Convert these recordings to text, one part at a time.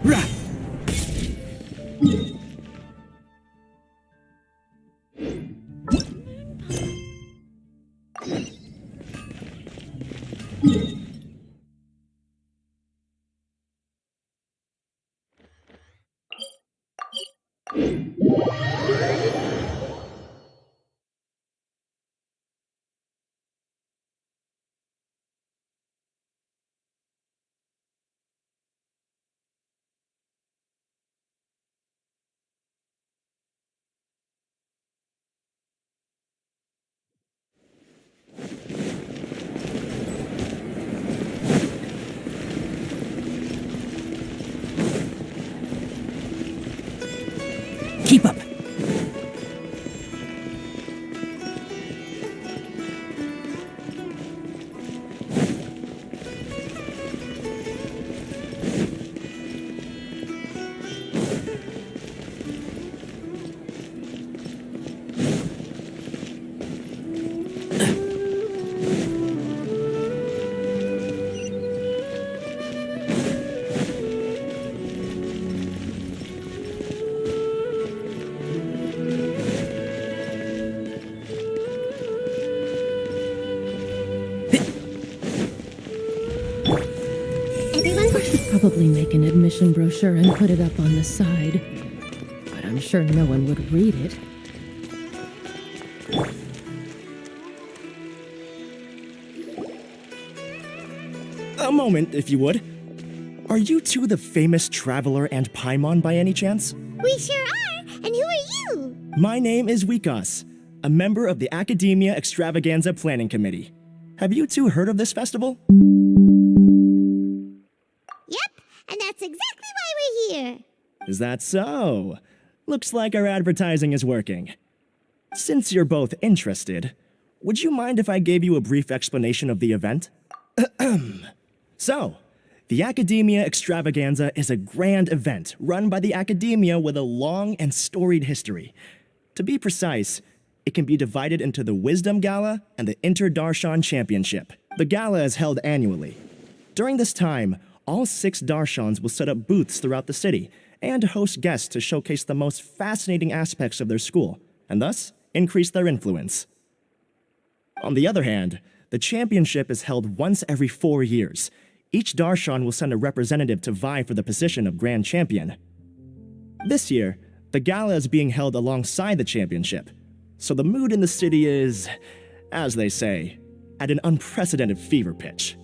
Rah! Keep up! Probably make an admission brochure and put it up on the side, but I'm sure no one would read it. A moment, if you would. Are you two the famous Traveler and Paimon by any chance? We sure are! And who are you? My name is Wikas, a member of the Academia Extravaganza Planning Committee. Have you two heard of this festival? Yep, and that's exactly why we're here. Is that so? Looks like our advertising is working. Since you're both interested, would you mind if I gave you a brief explanation of the event? So, the Academia Extravaganza is a grand event run by the Academia with a long and storied history. To be precise, it can be divided into the Wisdom Gala and the Inter-Darshan Championship. The gala is held annually. During this time, all 6 Darshans will set up booths throughout the city and host guests to showcase the most fascinating aspects of their school, and thus increase their influence. On the other hand, the championship is held once every 4 years. Each Darshan will send a representative to vie for the position of Grand Champion. This year, the gala is being held alongside the championship, so the mood in the city is, as they say, at an unprecedented fever pitch.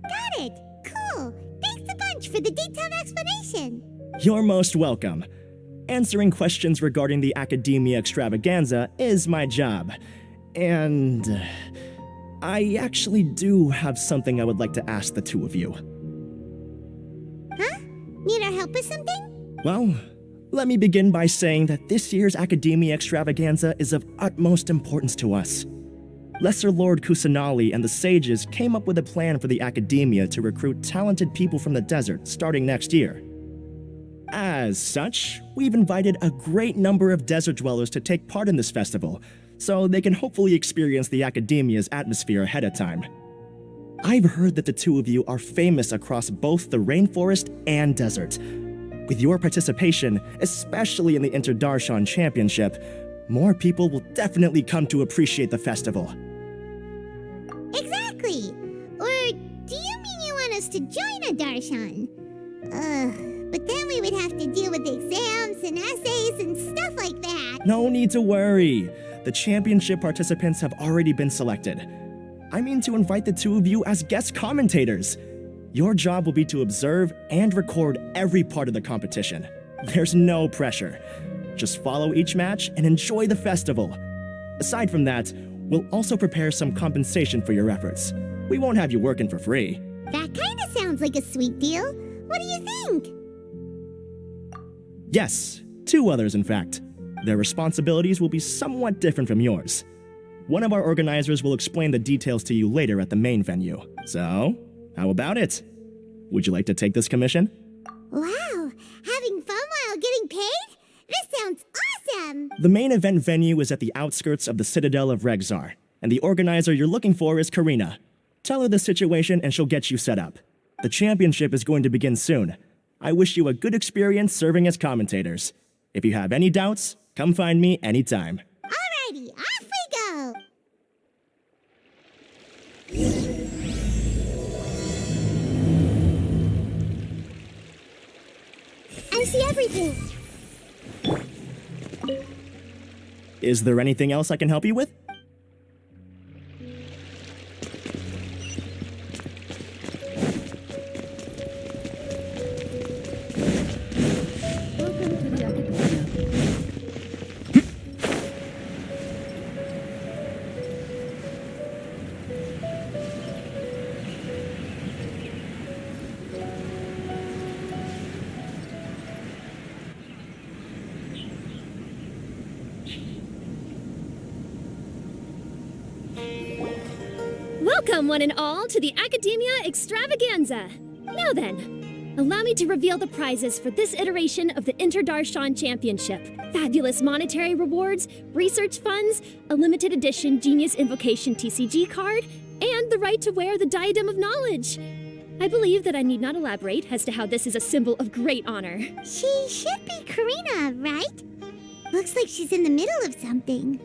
Got it! Cool! Thanks a bunch for the detailed explanation. You're most welcome. Answering questions regarding the Academia Extravaganza is my job. And I actually do have something I would like to ask the two of you. Huh? Need our help with something? Well, let me begin by saying that this year's Academia Extravaganza is of utmost importance to us. Lesser Lord Kusanali and the sages came up with a plan for the Academia to recruit talented people from the desert starting next year. As such, we've invited a great number of desert dwellers to take part in this festival, so they can hopefully experience the Academia's atmosphere ahead of time. I've heard that the two of you are famous across both the rainforest and desert. With your participation, especially in the Inter-Darshan Championship, more people will definitely come to appreciate the festival. Exactly! Or do you mean you want us to join a Darshan? But then we would have to deal with exams and essays and stuff like that. No need to worry. The championship participants have already been selected. I mean to invite the two of you as guest commentators. Your job will be to observe and record every part of the competition. There's no pressure. Just follow each match and enjoy the festival. Aside from that, we'll also prepare some compensation for your efforts. We won't have you working for free. That kinda sounds like a sweet deal. What do you think? Yes, 2 others in fact. Their responsibilities will be somewhat different from yours. One of our organizers will explain the details to you later at the main venue. So, how about it? Would you like to take this commission? Wow! Having fun while getting paid? This sounds awesome! The main event venue is at the outskirts of the Citadel of Regzar, and the organizer you're looking for is Karina. Tell her the situation and she'll get you set up. The championship is going to begin soon. I wish you a good experience serving as commentators. If you have any doubts, come find me anytime. Alrighty, off we go! I see everything. Is there anything else I can help you with? Welcome to the academia. Welcome, one and all, to the Academia Extravaganza. Now then, allow me to reveal the prizes for this iteration of the Inter-Darshan Championship. Fabulous monetary rewards, research funds, a limited edition Genius Invocation TCG card, and the right to wear the Diadem of Knowledge. I believe that I need not elaborate as to how this is a symbol of great honor. She should be Karina, right? Looks like she's in the middle of something.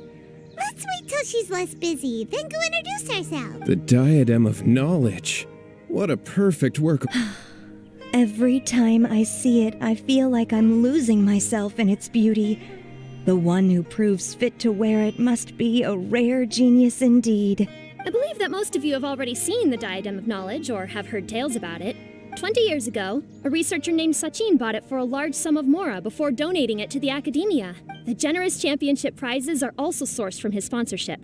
Let's wait till she's less busy, then go introduce ourselves. The Diadem of Knowledge. What a perfect work. Every time I see it, I feel like I'm losing myself in its beauty. The one who proves fit to wear it must be a rare genius indeed. I believe that most of you have already seen the Diadem of Knowledge or have heard tales about it. 20 years ago, a researcher named Sachin bought it for a large sum of mora before donating it to the Academia. The generous championship prizes are also sourced from his sponsorship.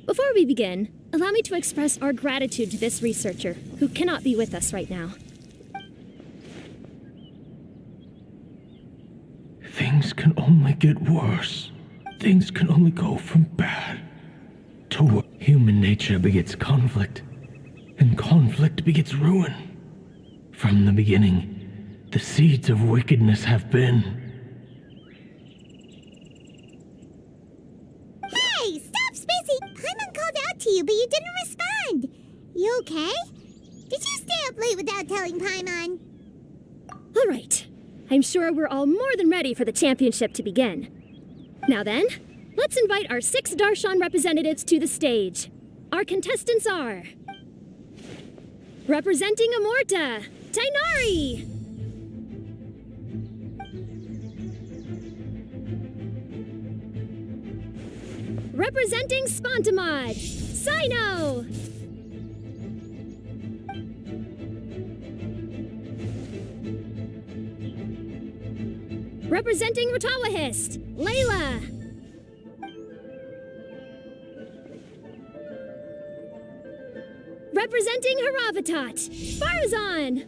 Before we begin, allow me to express our gratitude to this researcher, who cannot be with us right now. Things can only get worse. Things can only go from bad to worse. Human nature begets conflict, and conflict begets ruin. From the beginning, the seeds of wickedness have been. Hey, stop, Spacey! Paimon called out to you, but you didn't respond. You okay? Did you stay up late without telling Paimon? All right. I'm sure we're all more than ready for the championship to begin. Now then, let's invite our 6 Darshan representatives to the stage. Our contestants are... Representing Amorta, Tainari! Representing Spontamod, Sino! Representing Ratawahist, Layla! Representing Haravatat, Farazan!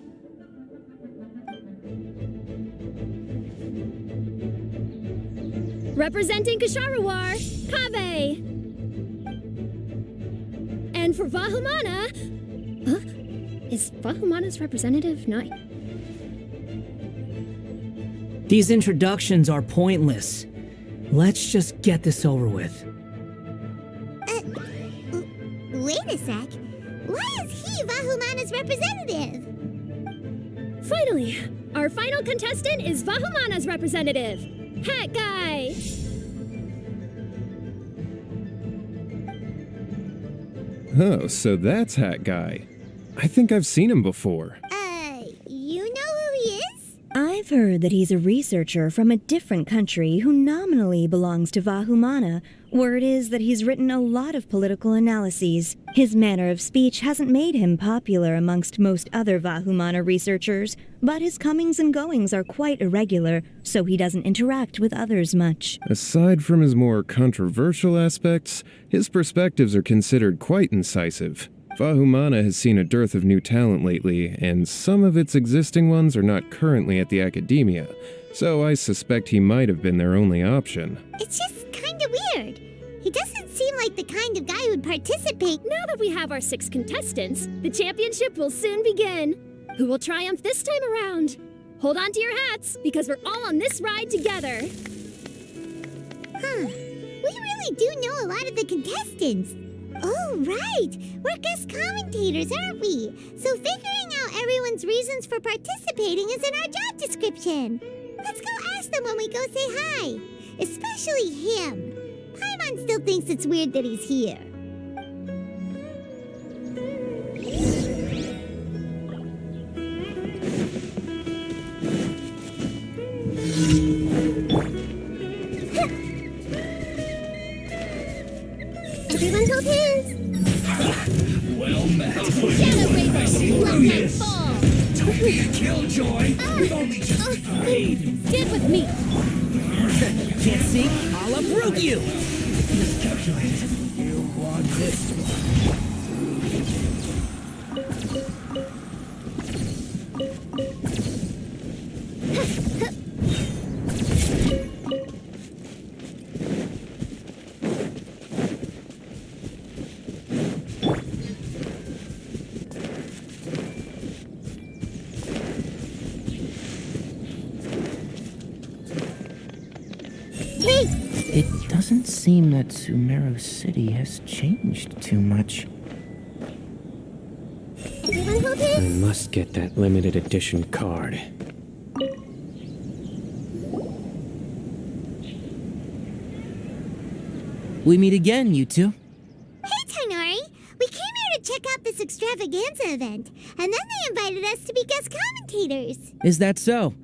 Representing Kasharawar, Kave! And for Vahumana... Is Vahumana's representative not... These introductions are pointless. Let's just get this over with. Wait a sec. Why is he Vahumana's representative? Finally, our final contestant is Vahumana's representative, Hat Guy! Oh, so that's Hat Guy. I think I've seen him before. You know who he is? I've heard that he's a researcher from a different country who nominally belongs to Vahumana. Word is that he's written a lot of political analyses. His manner of speech hasn't made him popular amongst most other Vahumana researchers, but his comings and goings are quite irregular, so he doesn't interact with others much. Aside from his more controversial aspects, his perspectives are considered quite incisive. Vahumana has seen a dearth of new talent lately, and some of its existing ones are not currently at the Academia, so I suspect he might have been their only option. It's just kinda weird. He doesn't seem like the kind of guy who'd participate. Now that we have our 6 contestants, the championship will soon begin. Who will triumph this time around? Hold on to your hats, because we're all on this ride together. Huh. We really do know a lot of the contestants. Oh, right! We're guest commentators, aren't we? So figuring out everyone's reasons for participating is in our job description. Let's go ask them when we go say hi. Especially him. Paimon still thinks it's weird that he's here. Everyone hold hands. Well met. Shadow Raven, let night fall! Don't be a killjoy. We've only just started. Stand with me! Can't see? I'll uproot you! Miscalculated. You want this one. It doesn't seem that Sumeru City has changed too much. Everyone hold I hands. must get that limited edition card. We meet again, you two. Hey, Tainari. We came here to check out this extravaganza event, and then they invited us to be guest commentators. Is that so?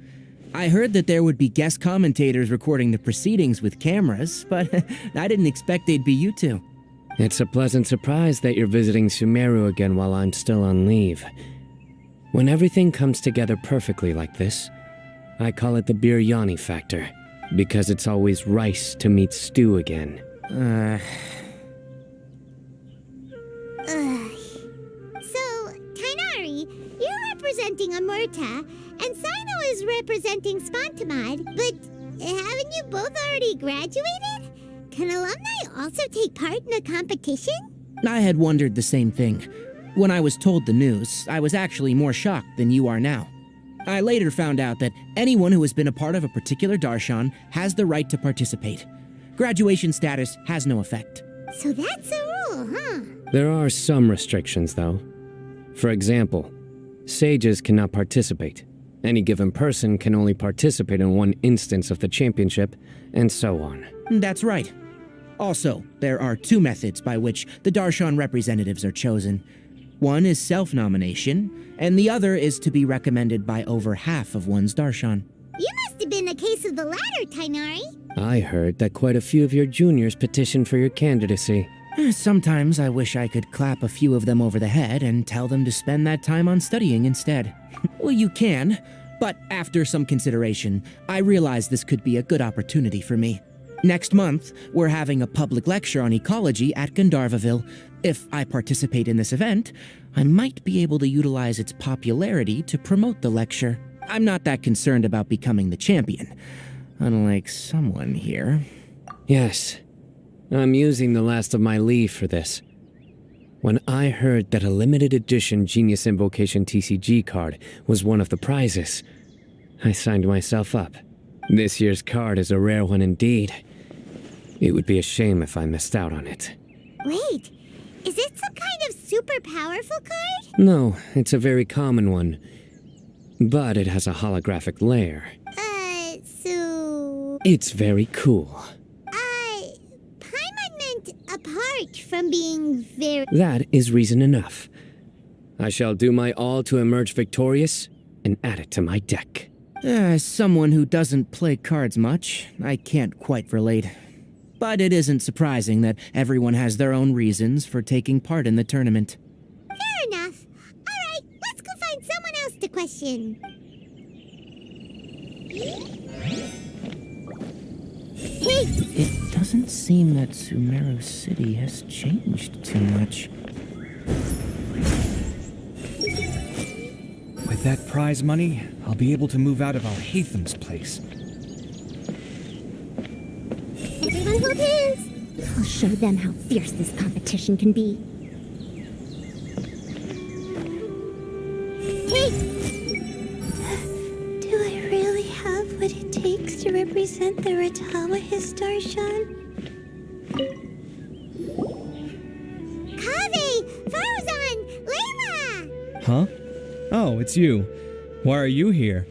I heard that there would be guest commentators recording the proceedings with cameras, but I didn't expect they'd be you two. It's a pleasant surprise that you're visiting Sumeru again while I'm still on leave. When everything comes together perfectly like this, I call it the biryani factor, because it's always rice to meet stew again. Ugh. So, Tainari, you're representing Amurta, and Sino is representing Spontamod, but haven't you both already graduated? Can alumni also take part in a competition? I had wondered the same thing. When I was told the news, I was actually more shocked than you are now. I later found out that anyone who has been a part of a particular darshan has the right to participate. Graduation status has no effect. So that's the rule, huh? There are some restrictions, though. For example, sages cannot participate. Any given person can only participate in one instance of the championship, and so on. That's right. Also, there are two methods by which the darshan representatives are chosen. One is self-nomination, and the other is to be recommended by over half of one's darshan. You must have been a case of the latter, Tainari. I heard that quite a few of your juniors petitioned for your candidacy. Sometimes I wish I could clap a few of them over the head and tell them to spend that time on studying instead. Well, you can, but after some consideration, I realized this could be a good opportunity for me. Next month, we're having a public lecture on ecology at Gandharvaville. If I participate in this event, I might be able to utilize its popularity to promote the lecture. I'm not that concerned about becoming the champion, unlike someone here. Yes, I'm using the last of my leave for this. When I heard that a limited edition Genius Invocation TCG card was one of the prizes, I signed myself up. This year's card is a rare one indeed. It would be a shame if I missed out on it. Wait, is it some kind of super powerful card? No, it's a very common one. But it has a holographic layer. So... It's very cool. Paimon meant apart from being very... That is reason enough. I shall do my all to emerge victorious and add it to my deck. As someone who doesn't play cards much, I can't quite relate. But it isn't surprising that everyone has their own reasons for taking part in the tournament. Fair enough. Alright, let's go find someone else to question. Hey! It doesn't seem that Sumeru City has changed too much. With that prize money, I'll be able to move out of our Hatham's place. Everyone hold hands! I'll show them how fierce this competition can be. Hey! Do I really have what it takes to represent the Ratawa Histarshan? Huh? Oh, it's you. Why are you here?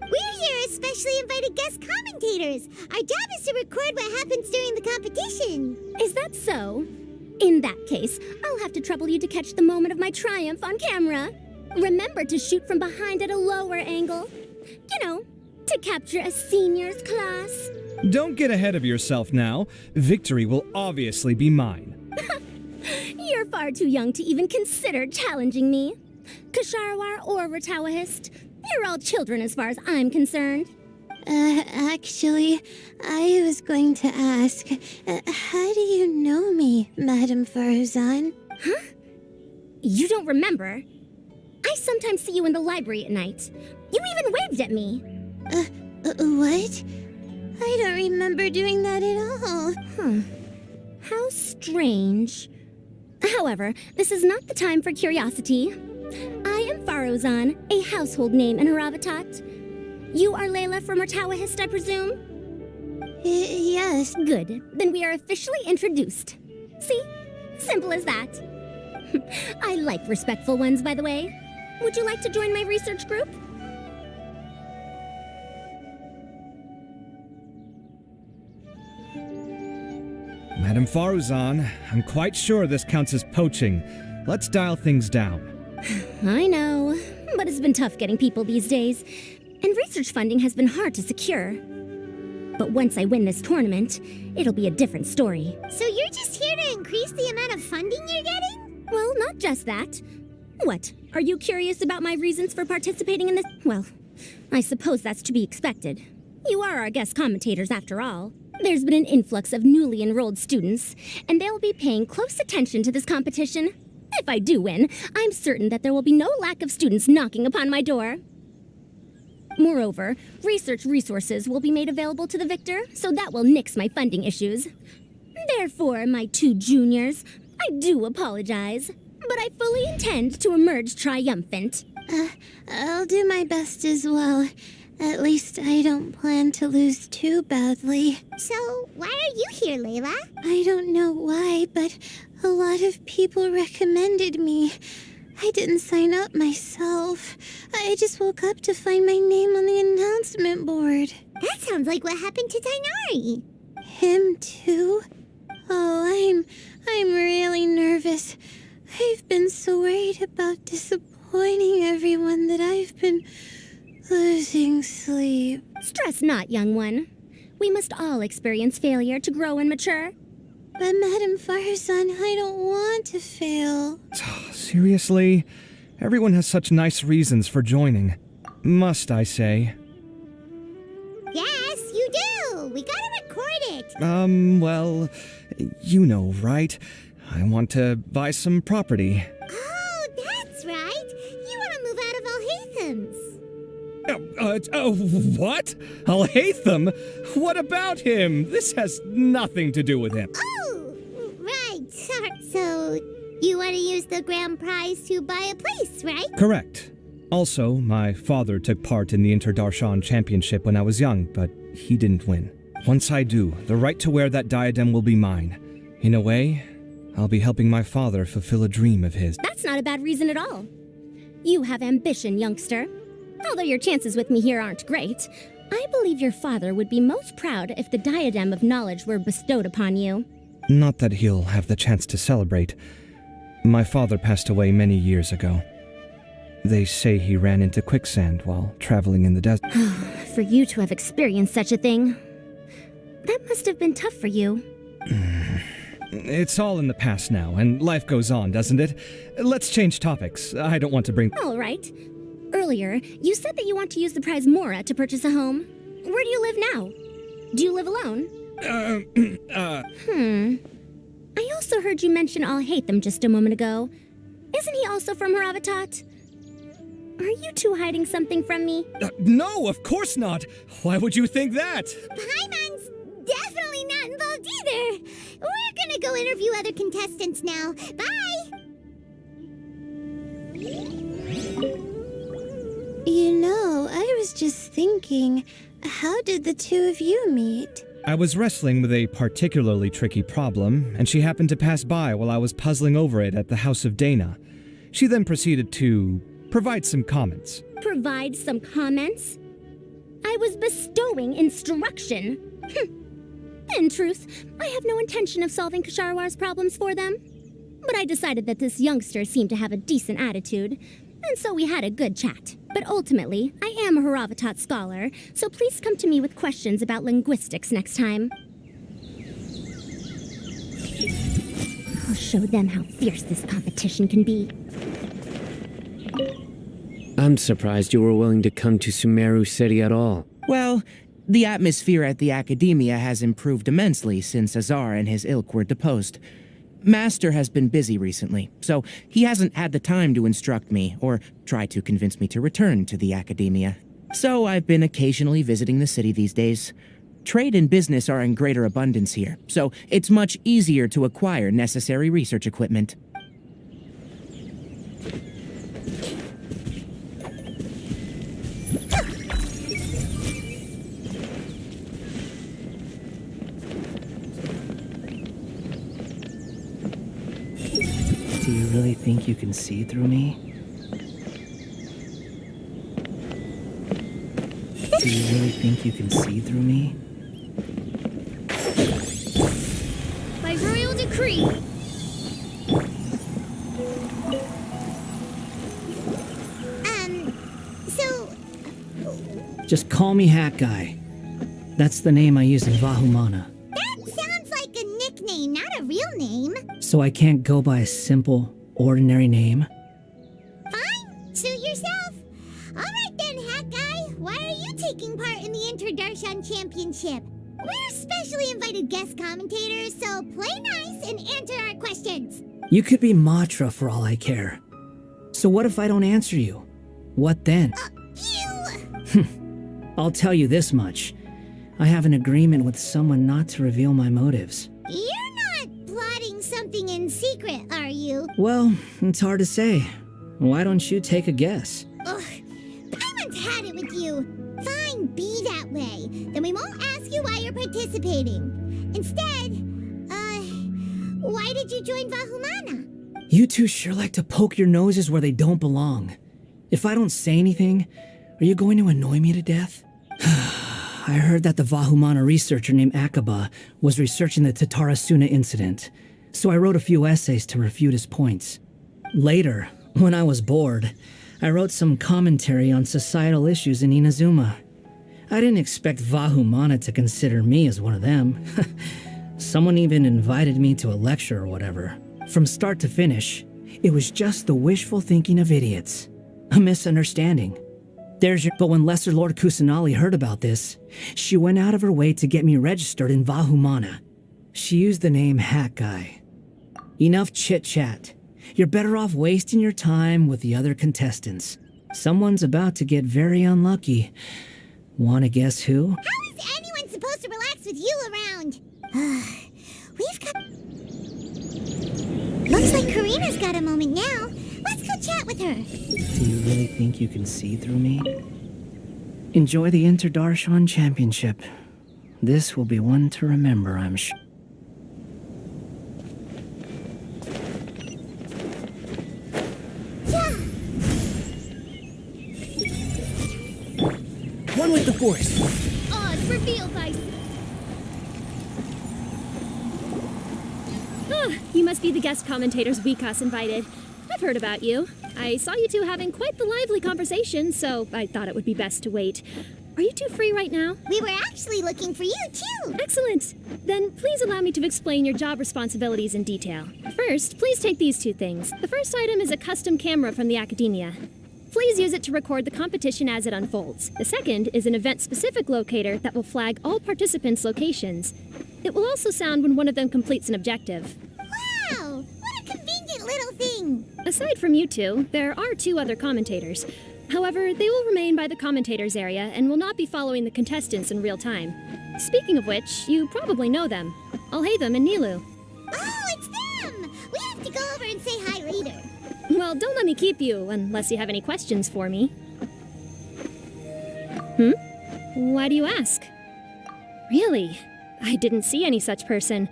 We're here as specially invited guest commentators. Our job is to record what happens during the competition. Is that so? In that case, I'll have to trouble you to catch the moment of my triumph on camera. Remember to shoot from behind at a lower angle. You know, to capture a seniors class. Don't get ahead of yourself now. Victory will obviously be mine. You're far too young to even consider challenging me. Kasharwar or Ratawahist, you're all children as far as I'm concerned. Actually, I was going to ask, how do you know me, Madame Farzan? Huh? You don't remember? I sometimes see you in the library at night. You even waved at me. What? I don't remember doing that at all. Huh. How strange. However, this is not the time for curiosity. I am Farozan, a household name in Haravatat. You are Layla from Ratawahist, I presume? Yes. Good. Then we are officially introduced. See? Simple as that. I like respectful ones, by the way. Would you like to join my research group? Madame Faruzan, I'm quite sure this counts as poaching. Let's dial things down. I know, but it's been tough getting people these days, and research funding has been hard to secure. But once I win this tournament, it'll be a different story. So you're just here to increase the amount of funding you're getting? Well, not just that. What, are you curious about my reasons for participating in this? Well, I suppose that's to be expected. You are our guest commentators after all. There's been an influx of newly enrolled students, and they'll be paying close attention to this competition. If I do win, I'm certain that there will be no lack of students knocking upon my door. Moreover, research resources will be made available to the victor, so that will nix my funding issues. Therefore, my two juniors, I do apologize, but I fully intend to emerge triumphant. I'll do my best as well. At least I don't plan to lose too badly. So, why are you here, Layla? I don't know why, but a lot of people recommended me. I didn't sign up myself. I just woke up to find my name on the announcement board. That sounds like what happened to Tainari. Him too? Oh, I'm really nervous. I've been so worried about disappointing everyone that I've been losing sleep. Stress not, young one. We must all experience failure to grow and mature. But Madame Farzan, I don't want to fail. Seriously? Everyone has such nice reasons for joining. Must I say? Yes, you do. We gotta record it. Well, you know, right? I want to buy some property. Oh, that's right. You want to move out of Al-Haytham's. What? Al-Haytham? What about him? This has nothing to do with him. Oh, right. Sorry. So, you want to use the grand prize to buy a place, right? Correct. Also, my father took part in the Inter-Darshan Championship when I was young, but he didn't win. Once I do, the right to wear that diadem will be mine. In a way, I'll be helping my father fulfill a dream of his. That's not a bad reason at all. You have ambition, youngster. Although your chances with me here aren't great, I believe your father would be most proud if the diadem of knowledge were bestowed upon you. Not that he'll have the chance to celebrate. My father passed away many years ago. They say he ran into quicksand while traveling in the desert. For you to have experienced such a thing, that must have been tough for you. It's all in the past now, and life goes on, doesn't it? Let's change topics. I don't want to bring... All right. Earlier, you said that you want to use the prize Mora to purchase a home. Where do you live now? Do you live alone? I also heard you mention Al-Haytham just a moment ago. Isn't he also from Haravatat? Are you two hiding something from me? No, of course not. Why would you think that? Paimon's definitely not involved either. We're gonna go interview other contestants now. Bye! You know, I was just thinking, how did the two of you meet? I was wrestling with a particularly tricky problem, and she happened to pass by while I was puzzling over it at the House of Dana. She then proceeded to provide some comments. Provide some comments? I was bestowing instruction. In truth, I have no intention of solving Kasharwar's problems for them. But I decided that this youngster seemed to have a decent attitude, and so we had a good chat. But ultimately, I am a Haravatat scholar, so please come to me with questions about linguistics next time. I'll show them how fierce this competition can be. I'm surprised you were willing to come to Sumeru City at all. Well, the atmosphere at the Academia has improved immensely since Azar and his ilk were deposed. Master has been busy recently, so he hasn't had the time to instruct me or try to convince me to return to the Academia. So I've been occasionally visiting the city these days. Trade and business are in greater abundance here, so it's much easier to acquire necessary research equipment. Do you really think you can see through me? Do you really think you can see through me? By royal decree. So... Just call me Hat Guy. That's the name I use in Vahumana. That sounds like a nickname, not a real name. So I can't go by a simple, ordinary name? Fine, suit yourself. Alright then, Hat Guy. Why are you taking part in the Interdarshan Championship? We're specially invited guest commentators, so play nice and answer our questions. You could be Matra for all I care. So what if I don't answer you? What then? I'll tell you this much. I have an agreement with someone not to reveal my motives. You're not plotting something in secret, are you? Well, it's hard to say. Why don't you take a guess? Ugh, Paimon's had it with you. Fine, be that way. Then we won't ask you why you're participating. Instead, why did you join Vahumana? You two sure like to poke your noses where they don't belong. If I don't say anything, are you going to annoy me to death? I heard that the Vahumana researcher named Akaba was researching the Tatarasuna incident, so I wrote a few essays to refute his points. Later, when I was bored, I wrote some commentary on societal issues in Inazuma. I didn't expect Vahumana to consider me as one of them. Someone even invited me to a lecture or whatever. From start to finish, it was just the wishful thinking of idiots. A misunderstanding. But when Lesser Lord Kusanali heard about this, she went out of her way to get me registered in Vahumana. She used the name Hat Guy. Enough chit-chat. You're better off wasting your time with the other contestants. Someone's about to get very unlucky. Wanna guess who? How is anyone supposed to relax with you around? We've got... Looks like Karina's got a moment now. Let's go chat with her. Do you really think you can see through me? Enjoy the Interdarshan Championship. This will be one to remember, I'm sure. One with the Force! Oz revealed by... You must be the guest commentators Wikas invited. I've heard about you. I saw you two having quite the lively conversation, so I thought it would be best to wait. Are you two free right now? We were actually looking for you, too. Excellent. Then please allow me to explain your job responsibilities in detail. First, please take these two things. The first item is a custom camera from the Academia. Please use it to record the competition as it unfolds. The second is an event-specific locator that will flag all participants' locations. It will also sound when one of them completes an objective. Wow! What a convenient little thing! Aside from you two, there are two other commentators. However, they will remain by the commentators area and will not be following the contestants in real time. Speaking of which, you probably know them. Alhaitham and Nilu. Oh, it's them! We have to go over and say hi later. Well, don't let me keep you, unless you have any questions for me. Why do you ask? Really? I didn't see any such person.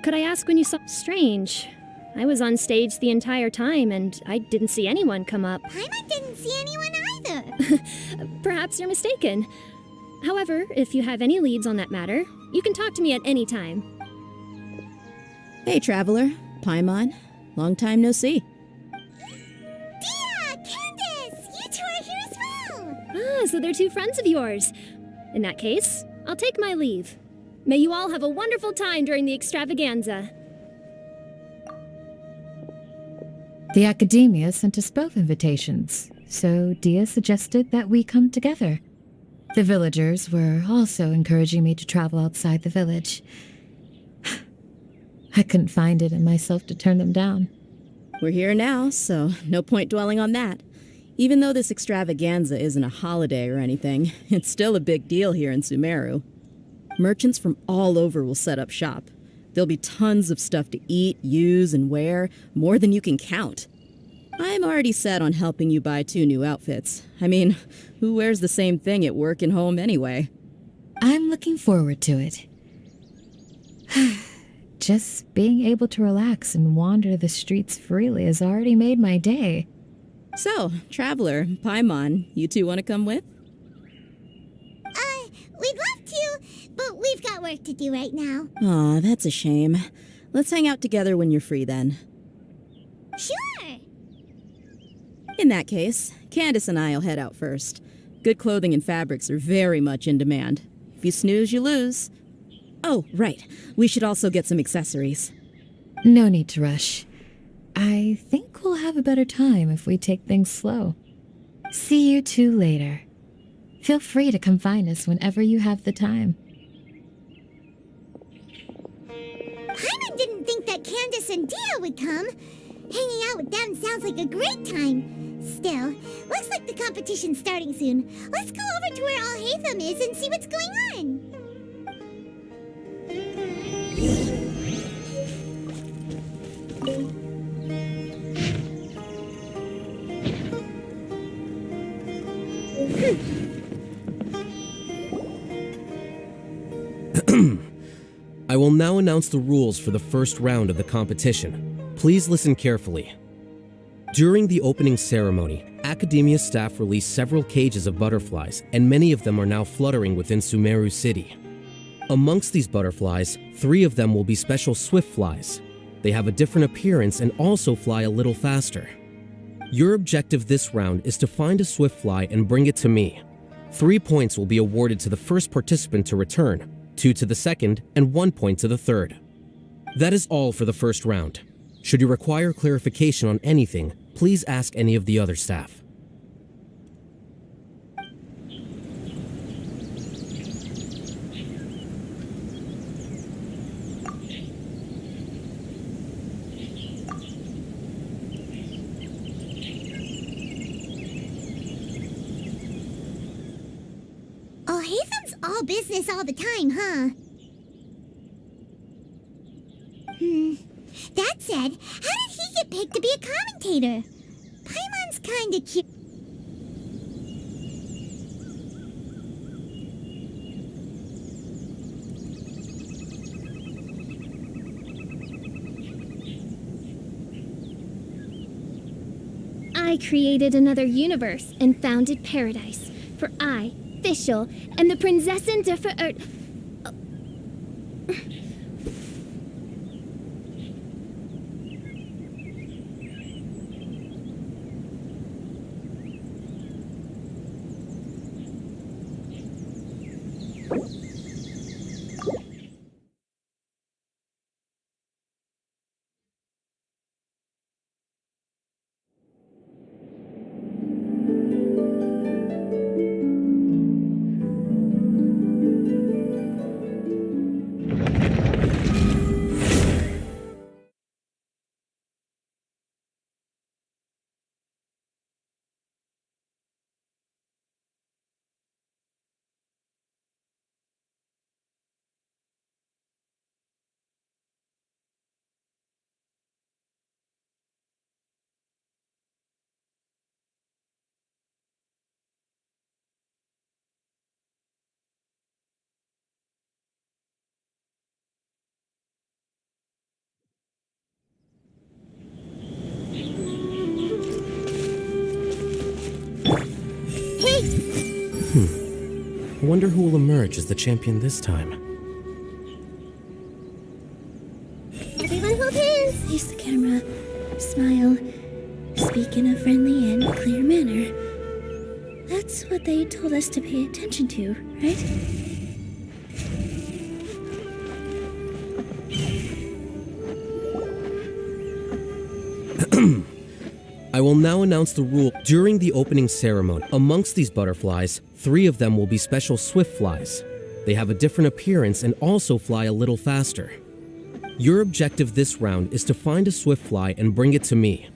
Could I ask when you saw... Strange. I was on stage the entire time, and I didn't see anyone come up. Paimon didn't see anyone either. Perhaps you're mistaken. However, if you have any leads on that matter, you can talk to me at any time. Hey, Traveler. Paimon. Long time no see. Dia! Candace! You two are here as well! Ah, so they're two friends of yours. In that case, I'll take my leave. May you all have a wonderful time during the extravaganza. The Academia sent us both invitations, so Dia suggested that we come together. The villagers were also encouraging me to travel outside the village. I couldn't find it in myself to turn them down. We're here now, so no point dwelling on that. Even though this extravaganza isn't a holiday or anything, it's still a big deal here in Sumeru. Merchants from all over will set up shop. There'll be tons of stuff to eat, use, and wear, more than you can count. I'm already set on helping you buy 2 new outfits. I mean, who wears the same thing at work and home anyway? I'm looking forward to it. Just being able to relax and wander the streets freely has already made my day. So, Traveler, Paimon, you two want to come with? We'd love to, but we've got work to do right now. Aw, that's a shame. Let's hang out together when you're free then. Sure! In that case, Candace and I'll head out first. Good clothing and fabrics are very much in demand. If you snooze, you lose. Oh, right. We should also get some accessories. No need to rush. I think we'll have a better time if we take things slow. See you two later. Feel free to come find us whenever you have the time. Paimon didn't think that Candace and Dia would come. Hanging out with them sounds like a great time. Still, looks like the competition's starting soon. Let's go over to where Alhaitham is and see what's going on. I will now announce the rules for the first round of the competition. Please listen carefully. During the opening ceremony, Academia staff released several cages of butterflies, and many of them are now fluttering within Sumeru City. Amongst these butterflies, 3 of them will be special swift flies. They have a different appearance and also fly a little faster. Your objective this round is to find a swift fly and bring it to me. 3 points will be awarded to the first participant to return, 2 to the second, and 1 point to the third. That is all for the first round. Should you require clarification on anything, please ask any of the other staff. Alhaitham's all business all the time, huh? That said, how did he get picked to be a commentator? Paimon's kinda cute. I created another universe and founded paradise. For I, Fischl, am the Prinzessin der Verirrt... I wonder who will emerge as the champion this time. Everyone hold hands. Face the camera. Smile. Speak in a friendly and clear manner. That's what they told us to pay attention to, right? I will now announce the rule. During the opening ceremony, amongst these butterflies, 3 of them will be special swift flies. They have a different appearance and also fly a little faster. Your objective this round is to find a swift fly and bring it to me.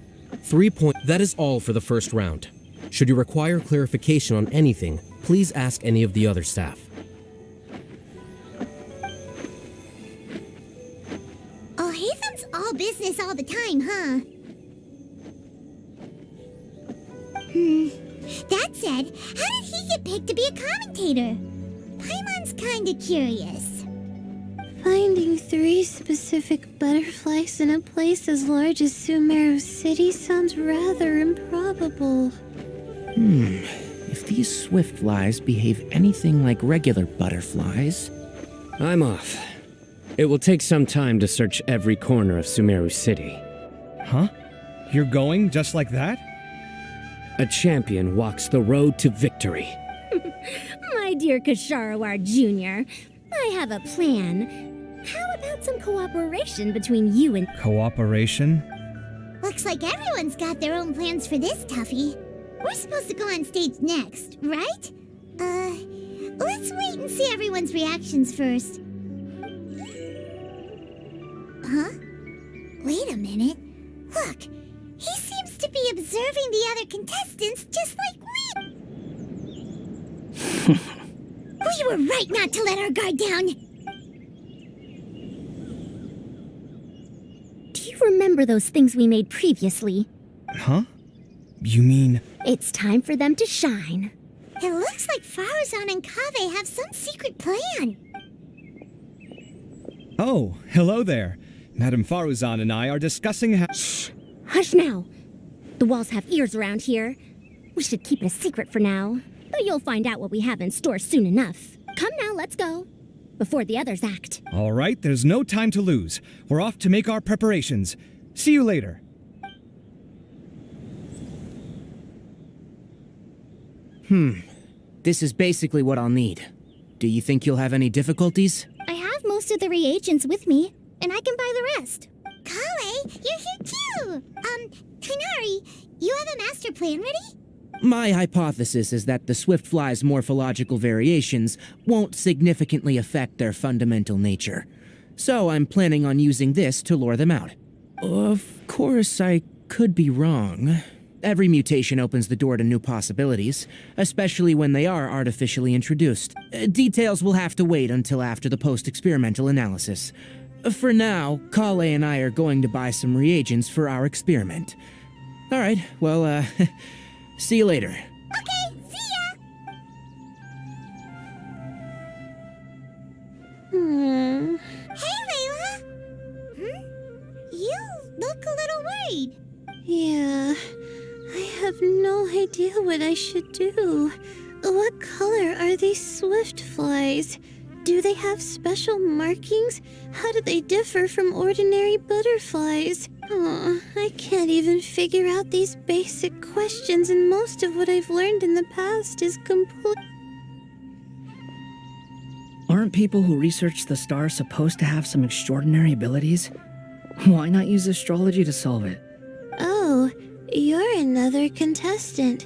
3 points. That is all for the first round. Should you require clarification on anything, please ask any of the other staff. Oh, Hatham's all business all the time, huh? That said, how did he get picked to be a commentator? Paimon's kinda curious. Finding 3 specific butterflies in a place as large as Sumeru City sounds rather improbable. If these swift flies behave anything like regular butterflies... I'm off. It will take some time to search every corner of Sumeru City. Huh? You're going just like that? A champion walks the road to victory. My dear Kasharawar Jr., I have a plan. How about some cooperation between you and... Cooperation? Looks like everyone's got their own plans for this, Tuffy. We're supposed to go on stage next, right? Let's wait and see everyone's reactions first. Huh? Wait a minute. Look, he seems to be observing the other contestants just like we... We were right not to let our guard down. Do you remember those things we made previously? Huh? You mean... It's time for them to shine. It looks like Faruzan and Kaveh have some secret plan. Oh, hello there. Madame Faruzan and I are discussing how... Shh! Hush now. The walls have ears around here. We should keep it a secret for now. But you'll find out what we have in store soon enough. Come now, let's go. Before the others act. All right, there's no time to lose. We're off to make our preparations. See you later. This is basically what I'll need. Do you think you'll have any difficulties? I have most of the reagents with me, and I can buy the rest. Kale, you're here too! Kainari, you have a master plan ready? My hypothesis is that the swift fly's morphological variations won't significantly affect their fundamental nature. So I'm planning on using this to lure them out. Of course, I could be wrong. Every mutation opens the door to new possibilities, especially when they are artificially introduced. Details will have to wait until after the post-experimental analysis. For now, Kale and I are going to buy some reagents for our experiment. All right, well, see you later. Okay, see ya! Hey, Layla! You look a little worried. Yeah, I have no idea what I should do. What color are these swift flies? Do they have special markings? How do they differ from ordinary butterflies? Oh, I can't even figure out these basic questions, and most of what I've learned in the past is complete. Aren't people who research the stars supposed to have some extraordinary abilities? Why not use astrology to solve it? Oh, you're another contestant.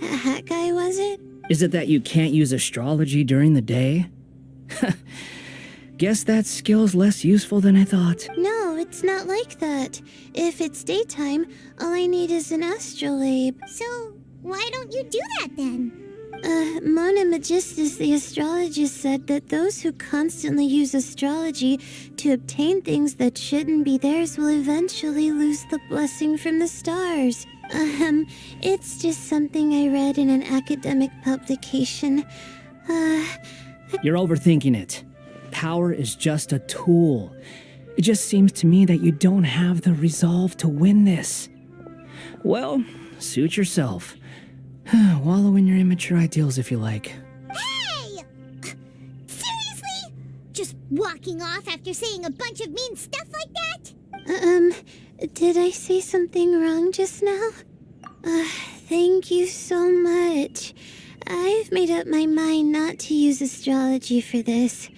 That guy, was it? Is it that you can't use astrology during the day? Guess that skill's less useful than I thought. No, it's not like that. If it's daytime, all I need is an astrolabe. So, why don't you do that then? Mona Magistus, the astrologist, said that those who constantly use astrology to obtain things that shouldn't be theirs will eventually lose the blessing from the stars. It's just something I read in an academic publication. You're overthinking it. Power is just a tool. It just seems to me that you don't have the resolve to win this. Well, suit yourself. Wallow in your immature ideals if you like. Hey! Just walking off after saying a bunch of mean stuff like that? Did I say something wrong just now? Thank you so much. I've made up my mind not to use astrology for this.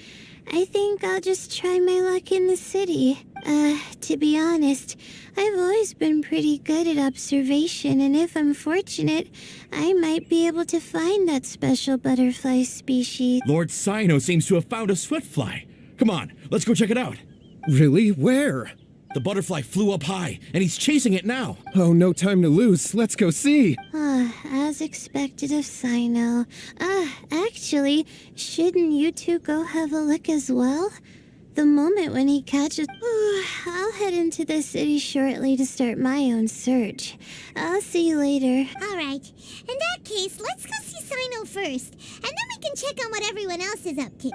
I think I'll just try my luck in the city. To be honest, I've always been pretty good at observation, and if I'm fortunate, I might be able to find that special butterfly species. Lord Sino seems to have found a swiftfly. Come on, let's go check it out. Really? Where? The butterfly flew up high, and he's chasing it now. Oh, no time to lose. Let's go see. As expected of Sino. Actually, shouldn't you two go have a look as well? The moment when he catches... I'll head into the city shortly to start my own search. I'll see you later. All right. In that case, let's go see Sino first, and then we can check on what everyone else is up to.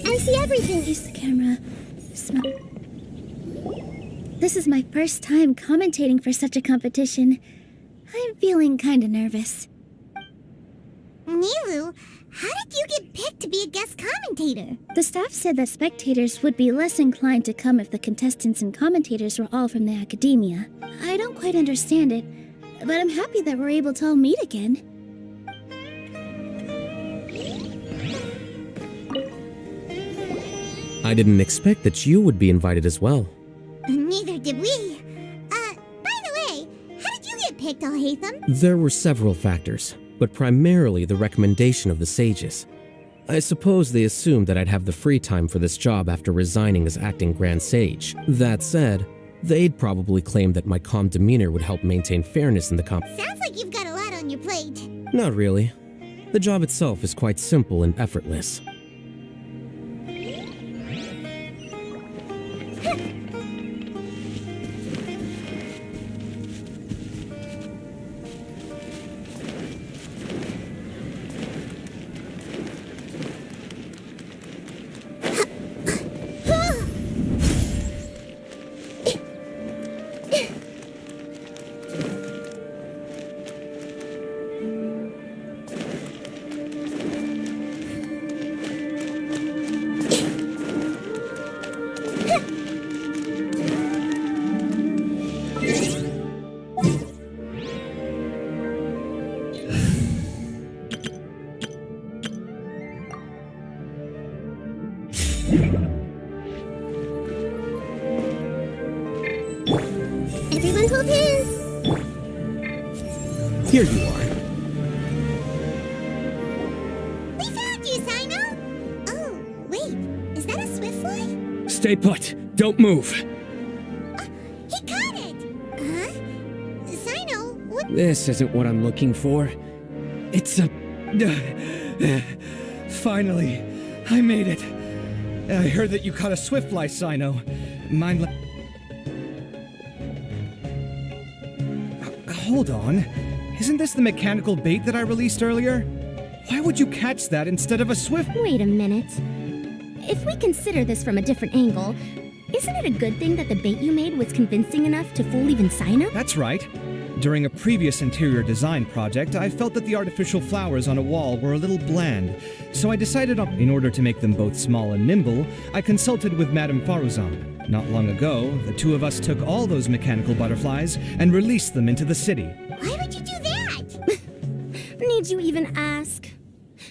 I see everything. Use the camera. This is my first time commentating for such a competition. I'm feeling kinda nervous. Nilu, how did you get picked to be a guest commentator? The staff said that spectators would be less inclined to come if the contestants and commentators were all from the academia. I don't quite understand it, but I'm happy that we're able to all meet again. I didn't expect that you would be invited as well. Neither did we. By the way, how did you get picked, Al-Haytham? There were several factors, but primarily the recommendation of the sages. I suppose they assumed that I'd have the free time for this job after resigning as acting Grand Sage. That said, they'd probably claim that my calm demeanor would help maintain fairness in the Sounds like you've got a lot on your plate. Not really. The job itself is quite simple and effortless. Everyone hold hands. Here you are. We found you, Sino. Oh, wait. Is that a swiftfly? Stay put. Don't move. He caught it. Huh? Sino, what? This isn't what I'm looking for. It's a... Finally, I made it. I heard that you caught a swiftfly, Sino. Mind Hold on. Isn't this the mechanical bait that I released earlier? Why would you catch that instead of a swift... Wait a minute. If we consider this from a different angle, isn't it a good thing that the bait you made was convincing enough to fool even Sino? That's right. During a previous interior design project, I felt that the artificial flowers on a wall were a little bland, so I decided in order to make them both small and nimble, I consulted with Madame Faruzan. Not long ago, the two of us took all those mechanical butterflies and released them into the city. Why would you do that? Need you even ask?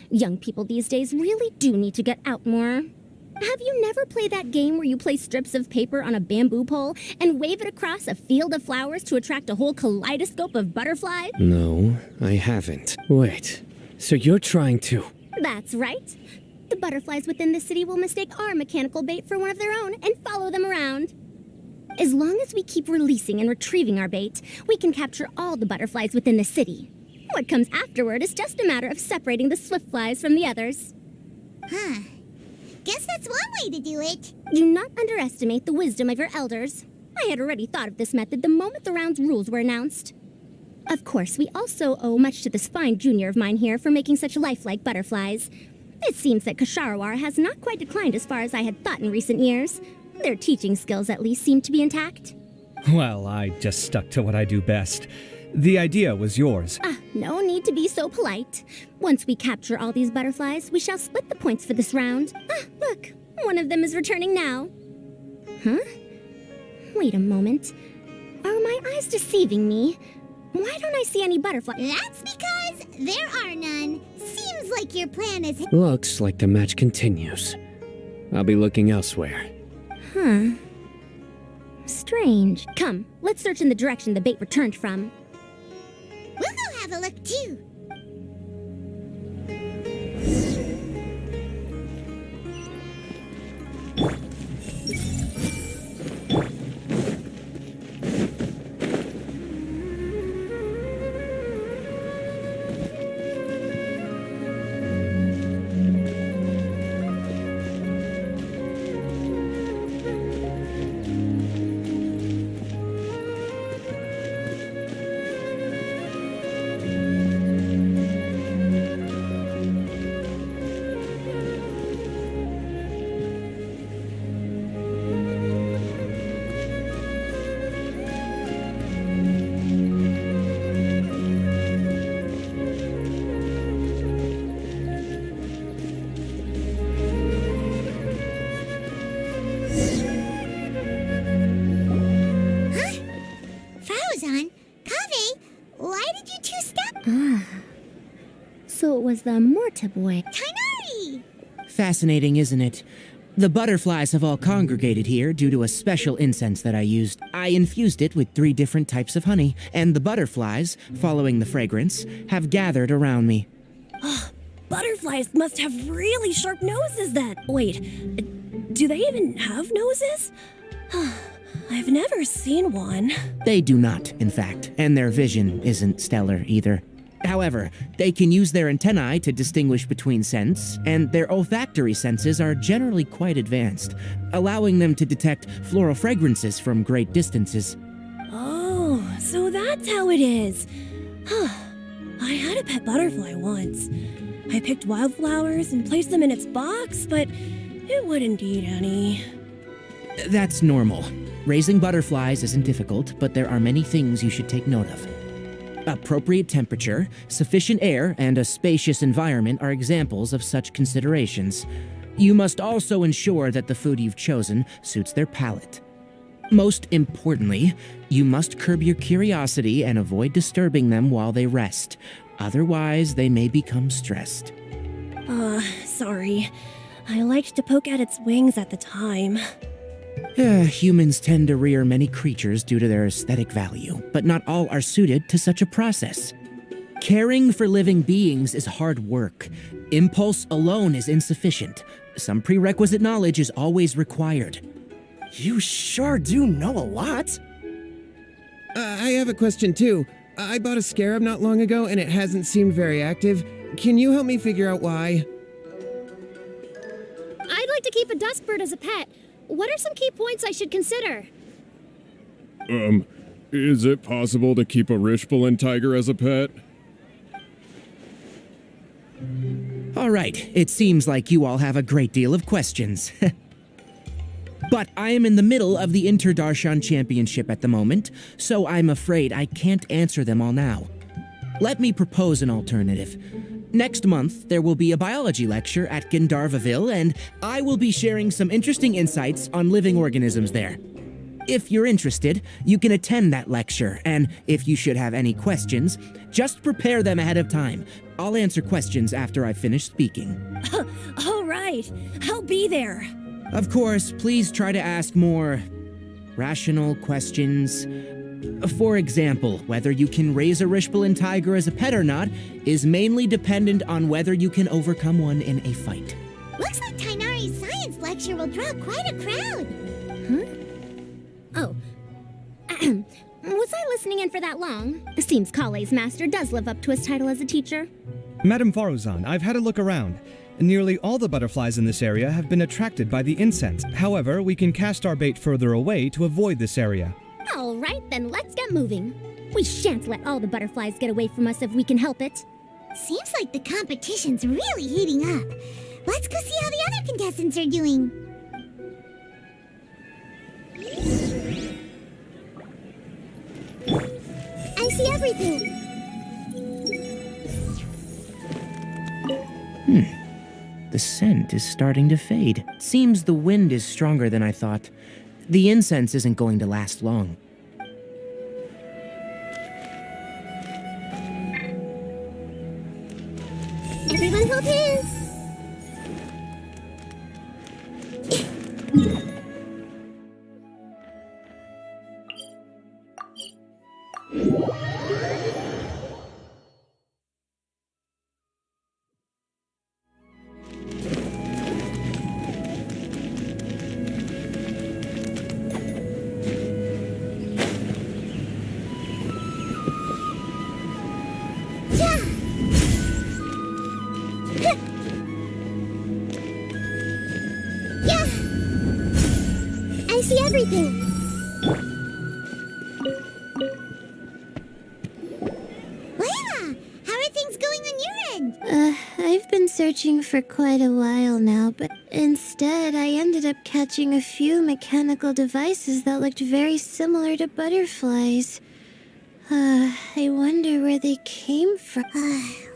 Young people these days really do need to get out more. Have you never played that game where you place strips of paper on a bamboo pole and wave it across a field of flowers to attract a whole kaleidoscope of butterflies? No, I haven't. Wait, so you're trying to... That's right. The butterflies within the city will mistake our mechanical bait for one of their own and follow them around. As long as we keep releasing and retrieving our bait, we can capture all the butterflies within the city. What comes afterward is just a matter of separating the swift flies from the others. Huh. Guess that's one way to do it. Do not underestimate the wisdom of your elders. I had already thought of this method the moment the round's rules were announced. Of course, we also owe much to this fine junior of mine here for making such lifelike butterflies. It seems that Kasharawar has not quite declined as far as I had thought in recent years. Their teaching skills at least seem to be intact. Well, I just stuck to what I do best. The idea was yours. No need to be so polite. Once we capture all these butterflies, we shall split the points for this round. Look, one of them is returning now. Huh? Wait a moment. Are my eyes deceiving me? Why don't I see any butterflies? That's because there are none. Seems like your plan is... Looks like the match continues. I'll be looking elsewhere. Huh. Strange. Come, let's search in the direction the bait returned from. We'll go have a look too. So it was the Morta boy. Kainari! Fascinating, isn't it? The butterflies have all congregated here due to a special incense that I used. I infused it with 3 different types of honey, and the butterflies, following the fragrance, have gathered around me. Butterflies must have really sharp noses then. Wait, do they even have noses? I've never seen one. They do not, in fact, and their vision isn't stellar either. However, they can use their antennae to distinguish between scents, and their olfactory senses are generally quite advanced, allowing them to detect floral fragrances from great distances. Oh, so that's how it is. I had a pet butterfly once. I picked wildflowers and placed them in its box, but it wouldn't eat any. That's normal. Raising butterflies isn't difficult, but there are many things you should take note of. Appropriate temperature, sufficient air, and a spacious environment are examples of such considerations. You must also ensure that the food you've chosen suits their palate. Most importantly, you must curb your curiosity and avoid disturbing them while they rest. Otherwise, they may become stressed. Sorry. I liked to poke at its wings at the time. Humans tend to rear many creatures due to their aesthetic value, but not all are suited to such a process. Caring for living beings is hard work. Impulse alone is insufficient. Some prerequisite knowledge is always required. You sure do know a lot. I have a question too. I bought a scarab not long ago and it hasn't seemed very active. Can you help me figure out why? I'd like to keep a dustbird as a pet. What are some key points I should consider? Is it possible to keep a Rishbalin tiger as a pet? All right, it seems like you all have a great deal of questions. But I am in the middle of the Inter-Darshan Championship at the moment, so I'm afraid I can't answer them all now. Let me propose an alternative. Next month, there will be a biology lecture at Gandharvaville, and I will be sharing some interesting insights on living organisms there. If you're interested, you can attend that lecture, and if you should have any questions, just prepare them ahead of time. I'll answer questions after I finish speaking. All right, I'll be there. Of course, please try to ask more rational questions. For example, whether you can raise a Rishbalin tiger as a pet or not is mainly dependent on whether you can overcome one in a fight. Looks like Tainari's science lecture will draw quite a crowd. Oh. Was I listening in for that long? It seems Kale's master does live up to his title as a teacher. Madam Faruzan, I've had a look around. Nearly all the butterflies in this area have been attracted by the incense. However, we can cast our bait further away to avoid this area. All right, then let's get moving. We shan't let all the butterflies get away from us if we can help it. Seems like the competition's really heating up. Let's go see how the other contestants are doing. everything. The scent is starting to fade. Seems the wind is stronger than I thought. The incense isn't going to last long. Everyone hold hands. I see everything. Layla, how are things going on your end? I've been searching for quite a while now, but instead I ended up catching a few mechanical devices that looked very similar to butterflies. I wonder where they came from.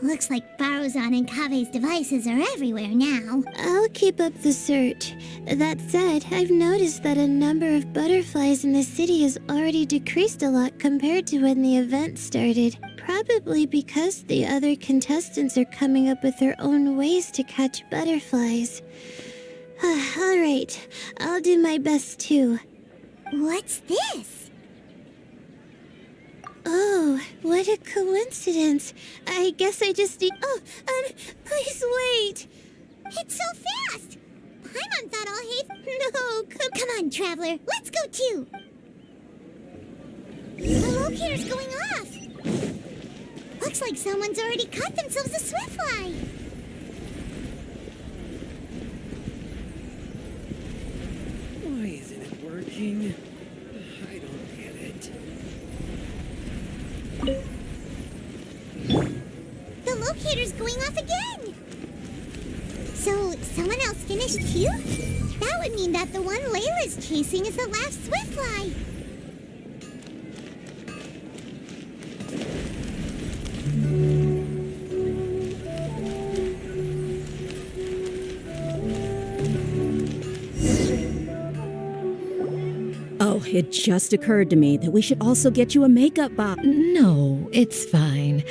Looks like Baruzan and Kave's devices are everywhere now. I'll keep up the search. That said, I've noticed that a number of butterflies in the city has already decreased a lot compared to when the event started. Probably because the other contestants are coming up with their own ways to catch butterflies. Alright, I'll do my best too. What's this? Oh, what a coincidence. I guess I just need... Oh, please wait. It's so fast. Paimon thought all hay... No, come on, Traveler. Let's go too. The locator's going off. Looks like someone's already caught themselves a swiftfly. Why isn't it working? I don't get it. The locator's going off again. So, someone else finished too? That would mean that the one Layla's chasing is the last swiftfly. Oh, it just occurred to me that we should also get you a makeup box. No, it's fine.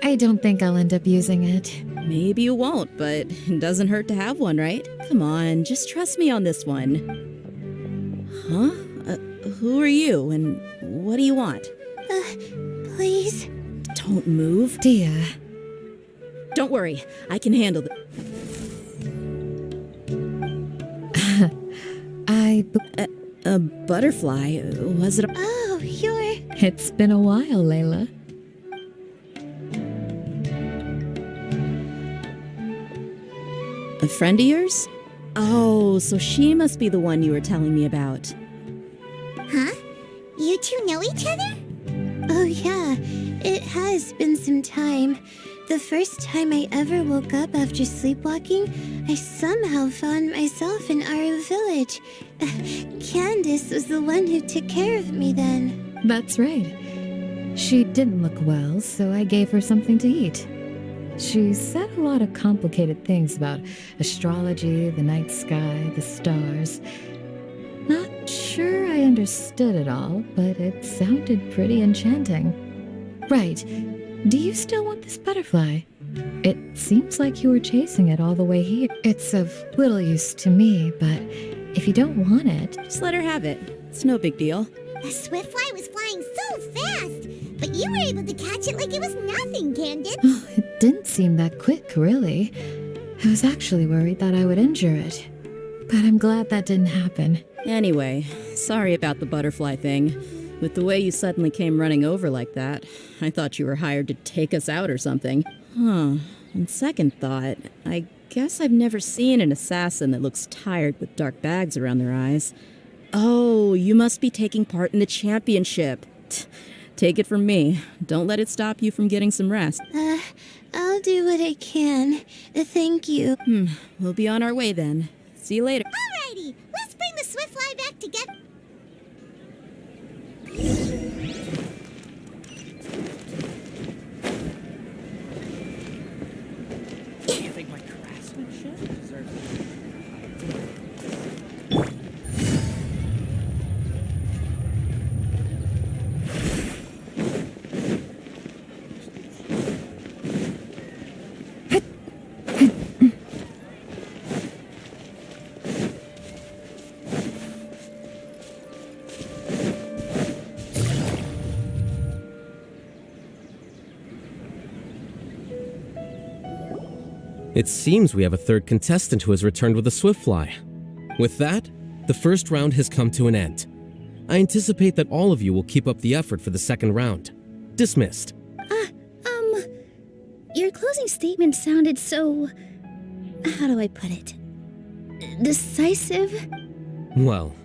I don't think I'll end up using it. Maybe you won't, but it doesn't hurt to have one, right? Come on, just trust me on this one. Huh? Who are you, and what do you want? Please? Don't move. Dia. Don't worry, I can handle it. A butterfly? Was it? Oh, you're... It's been a while, Layla. A friend of yours? Oh, so she must be the one you were telling me about. Huh? You two know each other? Oh yeah, it has been some time. The first time I ever woke up after sleepwalking, I somehow found myself in Aru village. Candace was the one who took care of me then. That's right. She didn't look well, so I gave her something to eat. She said a lot of complicated things about astrology, the night sky, the stars. Not sure I understood it all, but it sounded pretty enchanting. Right. Do you still want this butterfly? It seems like you were chasing it all the way here. It's of little use to me, but if you don't want it... Just let her have it. It's no big deal. The swiftfly was flying so fast, but you were able to catch it like it was nothing, Candace. It didn't seem that quick, really. I was actually worried that I would injure it. But I'm glad that didn't happen. Anyway, sorry about the butterfly thing. With the way you suddenly came running over like that, I thought you were hired to take us out or something. Huh. On second thought, I guess I've never seen an assassin that looks tired with dark bags around their eyes. Oh, you must be taking part in the championship. Take it from me. Don't let it stop you from getting some rest. I'll do what I can. Thank you. We'll be on our way then. See you later. Alrighty, let's bring the swiftfly back together. It seems we have a third contestant who has returned with a Swiftfly. With that, the first round has come to an end. I anticipate that all of you will keep up the effort for the second round. Dismissed. Your closing statement sounded so... how do I put it? Decisive? Well,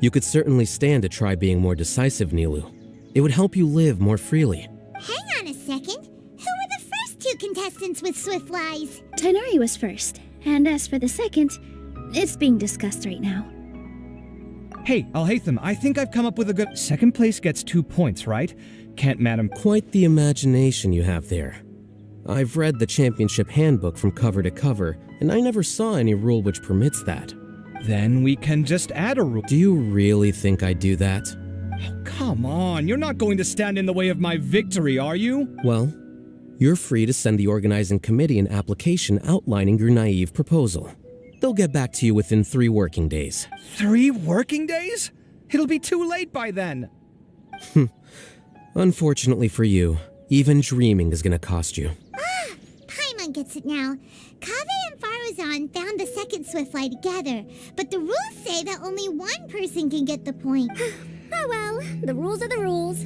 you could certainly stand to try being more decisive, Nilu. It would help you live more freely. Hang on a second. Who were the first two contestants with Swiftflies? Tainari was first, and as for the second, it's being discussed right now. Hey, Alhaitham, I think I've come up with a good... Second place gets 2 points, right? Can't Madam... Quite the imagination you have there. I've read the championship handbook from cover to cover, and I never saw any rule which permits that. Then we can just add a rule. Do you really think I'd do that? Come on, you're not going to stand in the way of my victory, are you? Well, you're free to send the organizing committee an application outlining your naive proposal. They'll get back to you within 3 working days. 3 working days? It'll be too late by then. Unfortunately for you, even dreaming is gonna cost you. Paimon gets it now. Kaveh and Faruzan found the second Swiftfly together, but the rules say that only one person can get the point. Oh well, the rules are the rules.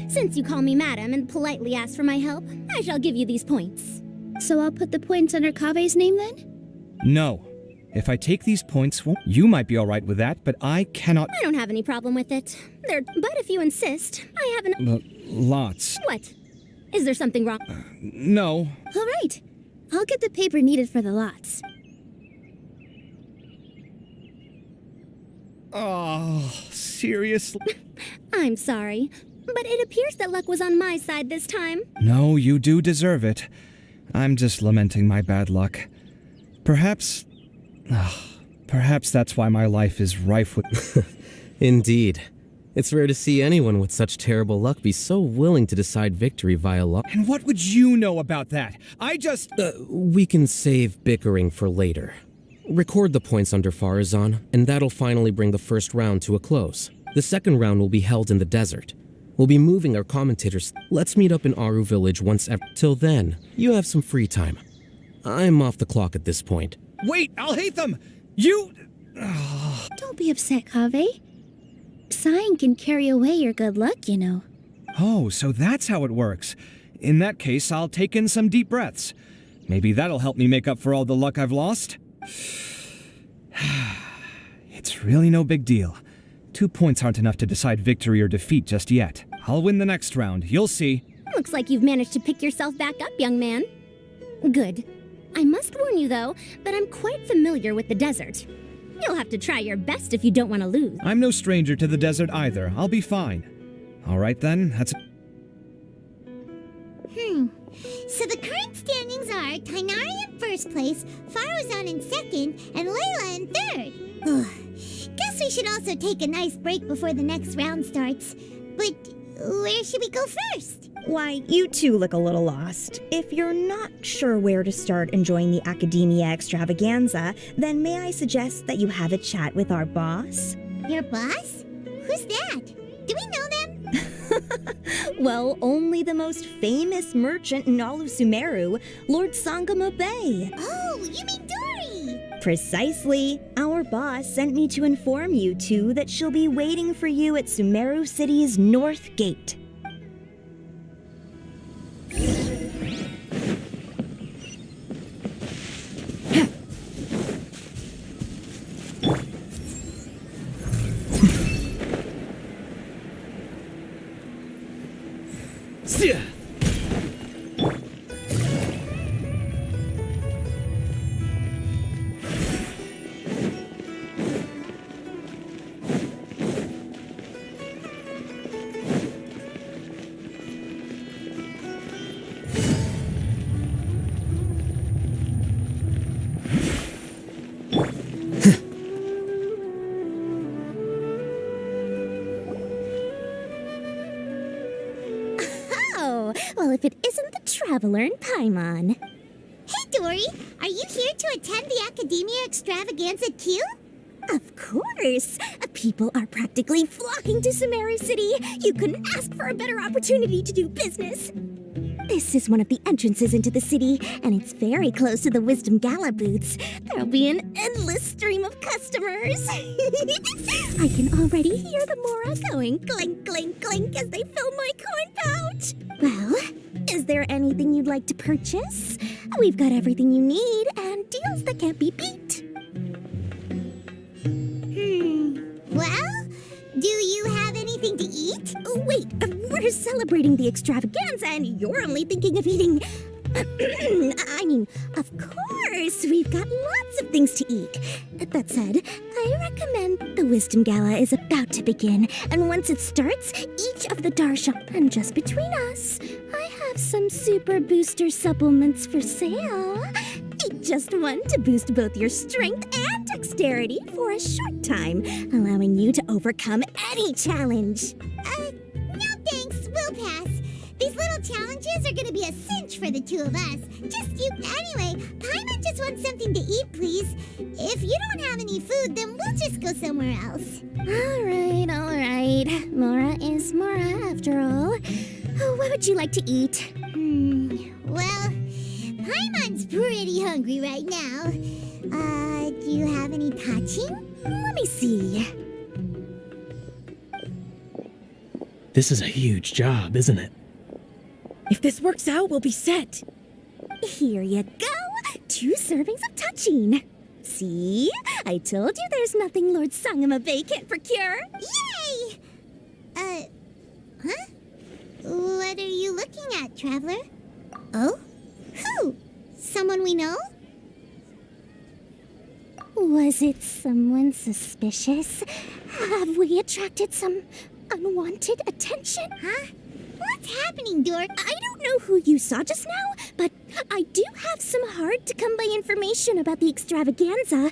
Since you call me madam and politely ask for my help, I shall give you these points. So I'll put the points under Kaveh's name then? No. If I take these points, well, you might be alright with that, but I cannot... I don't have any problem with it. But if you insist, I have an... lots. What? Is there something wrong? No. All right. I'll get the paper needed for the lots. Oh, seriously? I'm sorry, but it appears that luck was on my side this time. No, you do deserve it. I'm just lamenting my bad luck. Perhaps that's why my life is rife with... Indeed. It's rare to see anyone with such terrible luck be so willing to decide victory via luck. And what would you know about that? I just... We can save bickering for later. Record the points under Faruzan, and that'll finally bring the first round to a close. The second round will be held in the desert. We'll be moving our commentators. Let's meet up in Aru Village once ever. Till then, you have some free time. I'm off the clock at this point. Wait, Alhaitham! You... Don't be upset, Kaveh. Sighing can carry away your good luck, you know. Oh, so that's how it works. In that case, I'll take in some deep breaths. Maybe that'll help me make up for all the luck I've lost. It's really no big deal. 2 points aren't enough to decide victory or defeat just yet. I'll win the next round, you'll see. Looks like you've managed to pick yourself back up, young man. Good. I must warn you, though, that I'm quite familiar with the desert. You'll have to try your best if you don't want to lose. I'm no stranger to the desert either. I'll be fine. All right then, that's... So the current standings are Tainari in first place, Faruzan in second, and Layla in third. Guess we should also take a nice break before the next round starts. But where should we go first? Why, you two look a little lost. If you're not sure where to start enjoying the Academia Extravaganza, then may I suggest that you have a chat with our boss? Your boss? Who's that? Do we know them? Well, only the most famous merchant in all of Sumeru, Lord Sangamo Bay. Oh, you mean Dory? Precisely. Our boss sent me to inform you two that she'll be waiting for you at Sumeru City's North Gate. Well, if it isn't the Traveler in Paimon. Hey, Dory! Are you here to attend the Academia Extravaganza too? Of course! People are practically flocking to Sumeru City. You couldn't ask for a better opportunity to do business. This is one of the entrances into the city, and it's very close to the Wisdom Gala booths. There'll be an endless stream of customers. I can already hear the Mora going clink, clink, clink as they fill my coin pouch. Well, is there anything you'd like to purchase? We've got everything you need and deals that can't be beat. Well, do you have anything to eat? Oh, wait, we're celebrating the extravaganza and you're only thinking of eating... I mean, of course, we've got lots of things to eat. That said, I recommend the Wisdom Gala is about to begin, and once it starts, each of the Darshan... And just between us, I have some super booster supplements for sale. Eat just one to boost both your strength and dexterity for a short time, allowing you to overcome any challenge. No thanks, we'll pass. These little challenges are gonna be a cinch for the two of us. Anyway, Paimon just wants something to eat, please. If you don't have any food, then we'll just go somewhere else. All right. Mora is Mora, after all. What would you like to eat? Well, Paimon's pretty hungry right now. Do you have any touching? Let me see. This is a huge job, isn't it? If this works out, we'll be set. Here you go. 2 servings of touching. See? I told you there's nothing Lord Sangamabay can't procure. Yay! Huh? What are you looking at, Traveler? Oh? Who? Someone we know? Was it someone suspicious? Have we attracted some unwanted attention? Huh? What's happening, Dork? I don't know who you saw just now, but I do have some hard-to-come-by information about the extravaganza.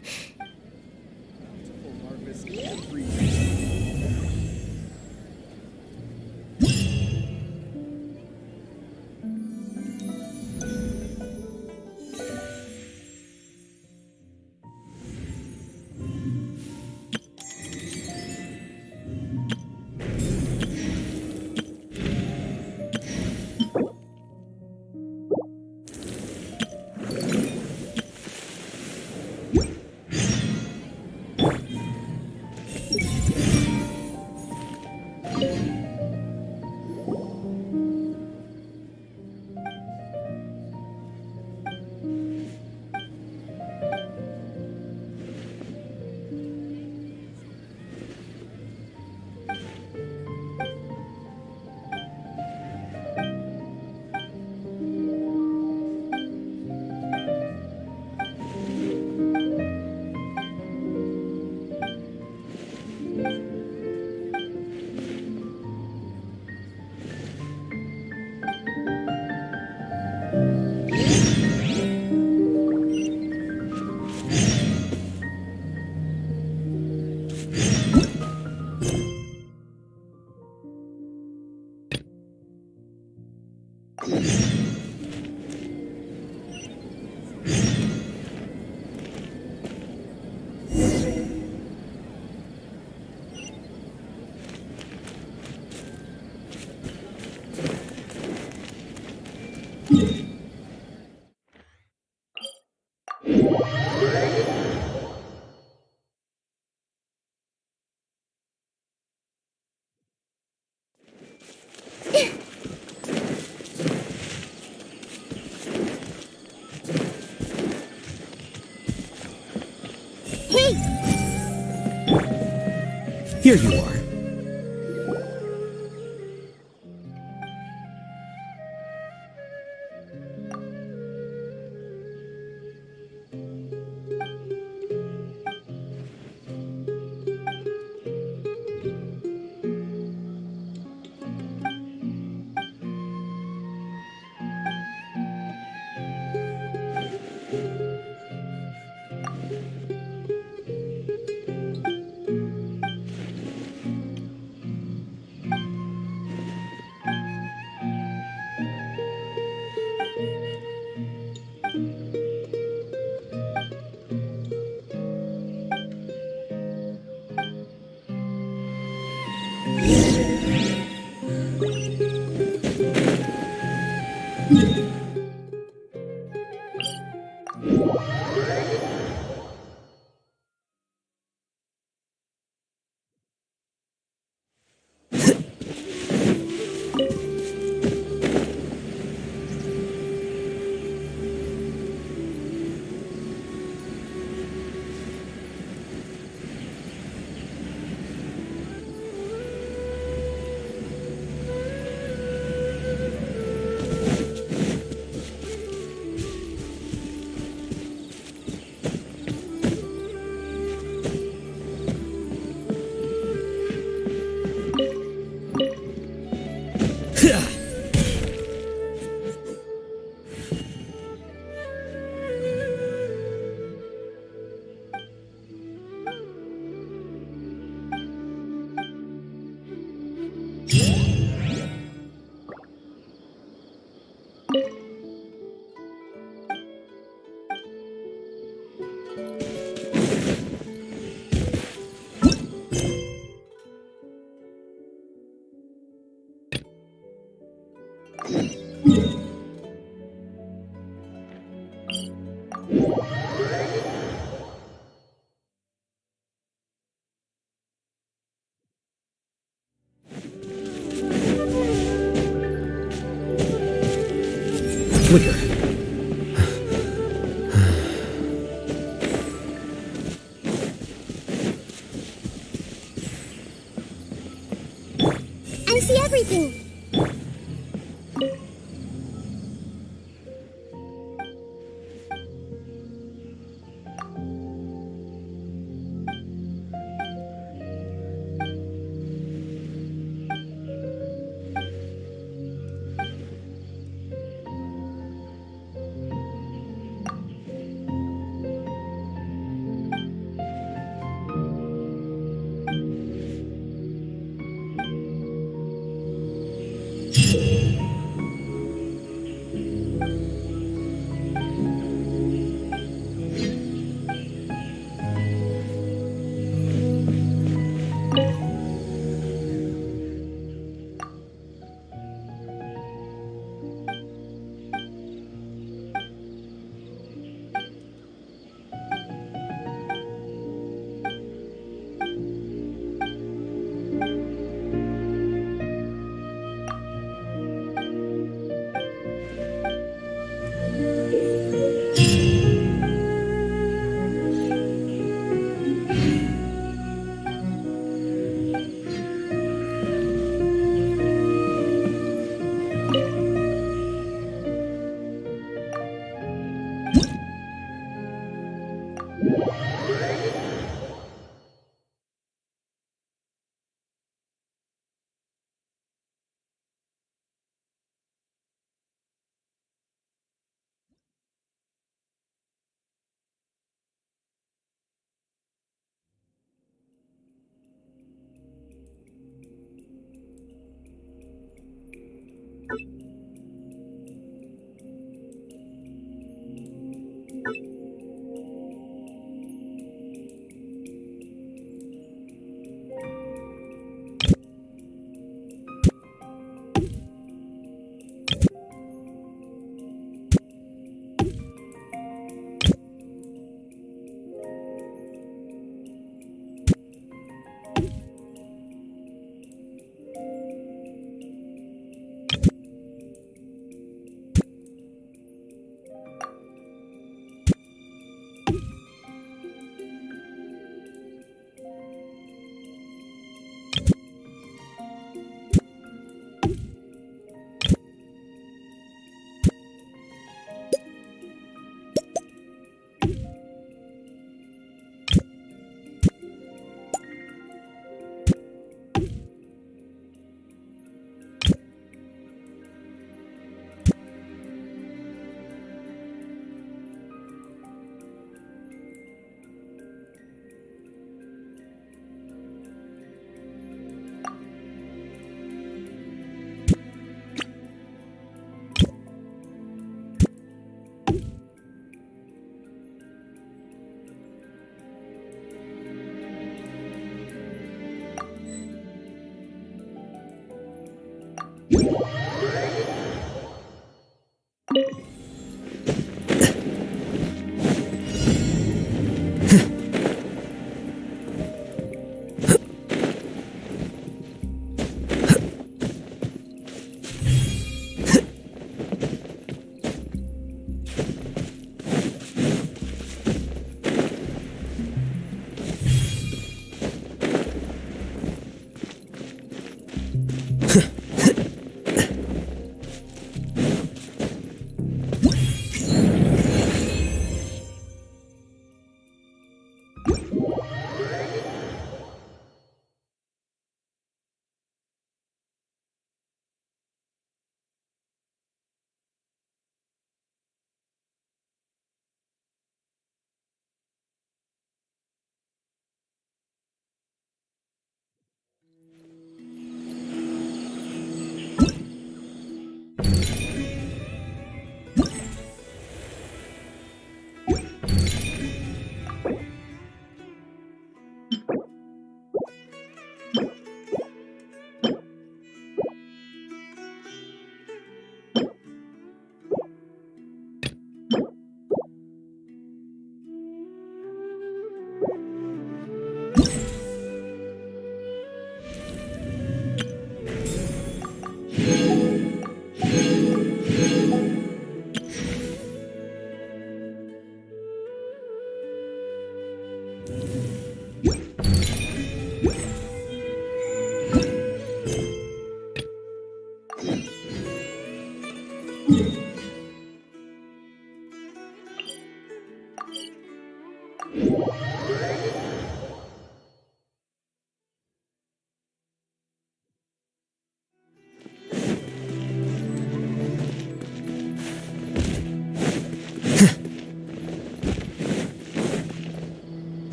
Here you are. Flicker. I see everything.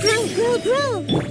Grow, grow, grow!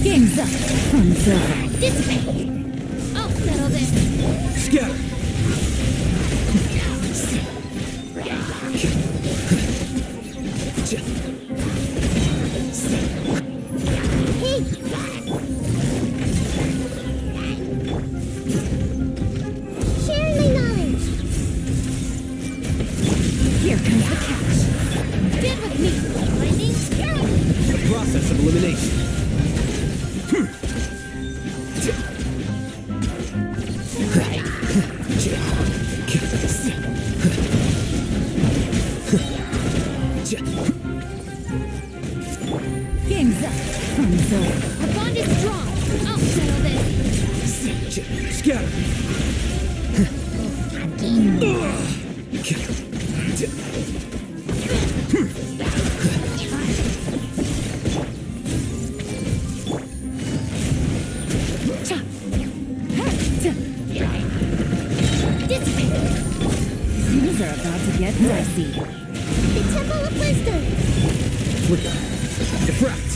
Game's up. Fun's over. Dissipate! I'll settle this. Scatter! Share my knowledge. Here comes the catch. Get with me. My name's Carol. The process of elimination. Game's up. Fun's over. Our bond is strong. I'll settle this. Scatter! Things are about to get dicey. The Temple of Wisdom. Diffract!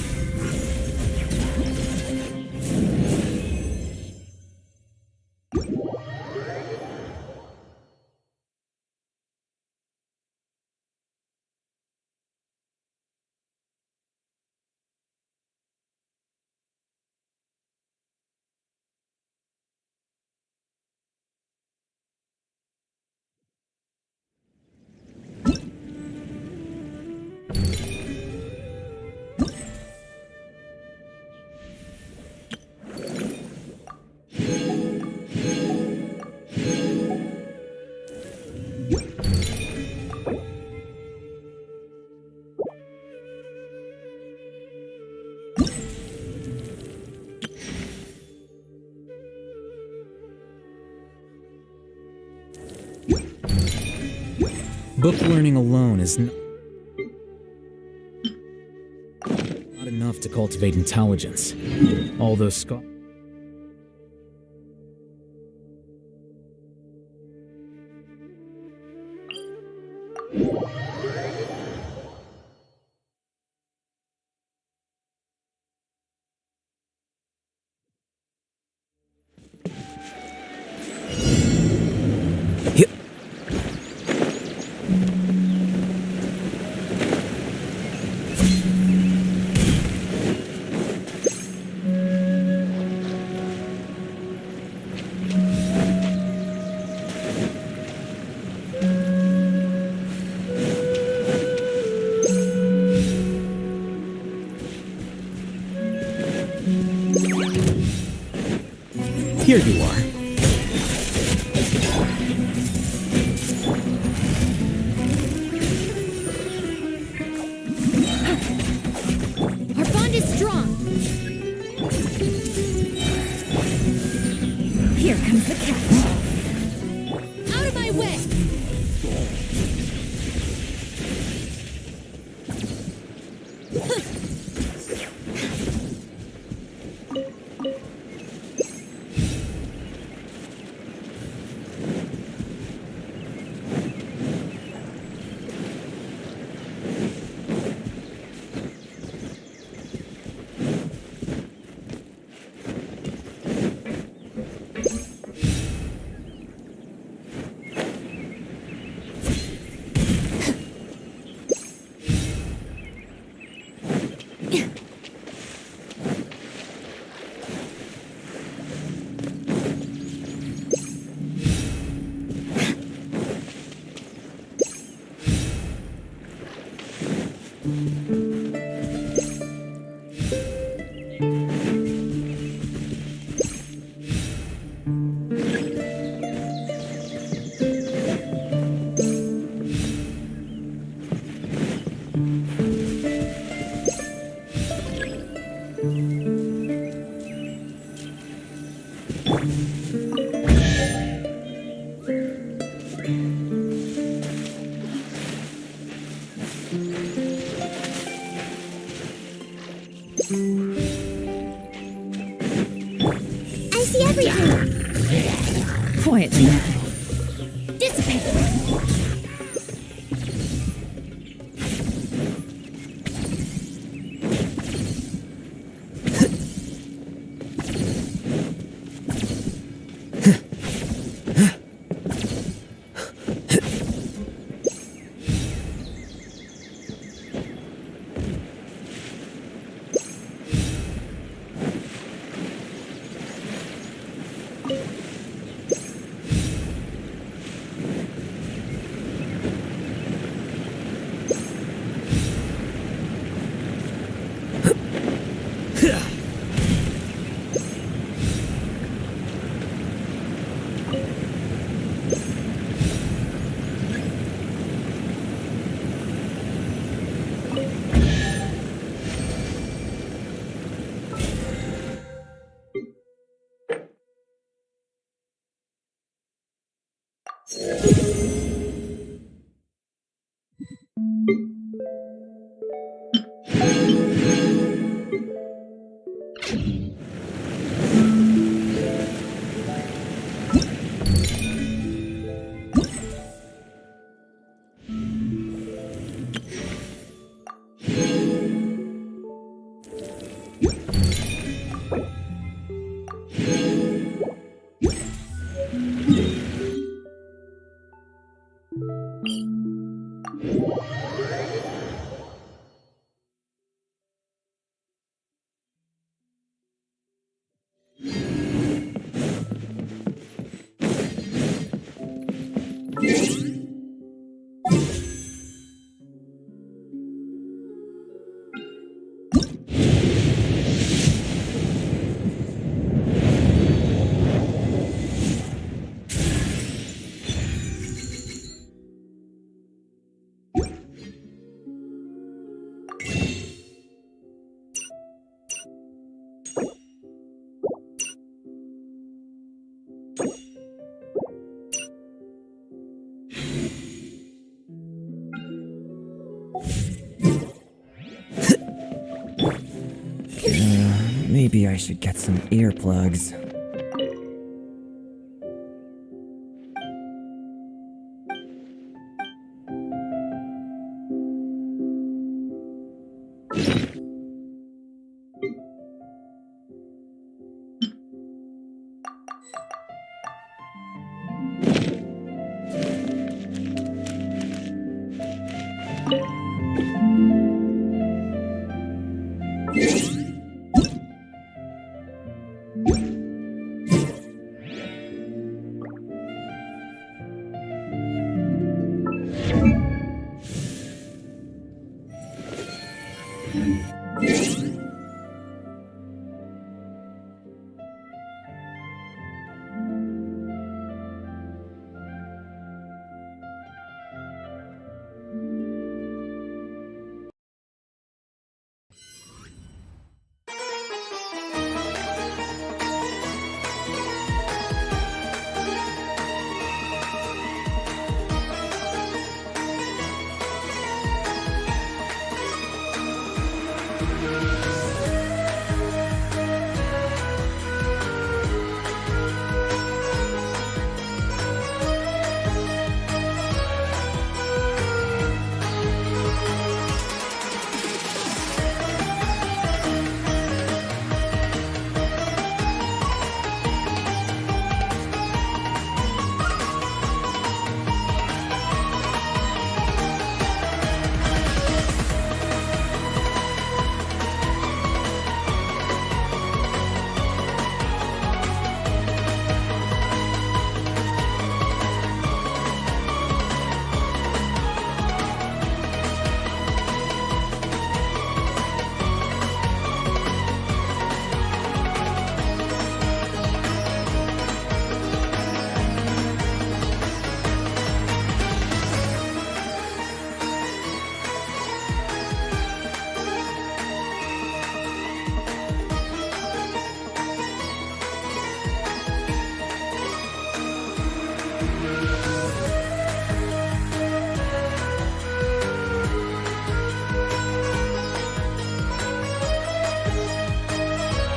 Book learning alone is not enough to cultivate intelligence. Although Scott. Here you are. Our bond is strong. Here comes the catch. Out of my way. I see everything. Quietly now. Dissipate. Maybe I should get some earplugs.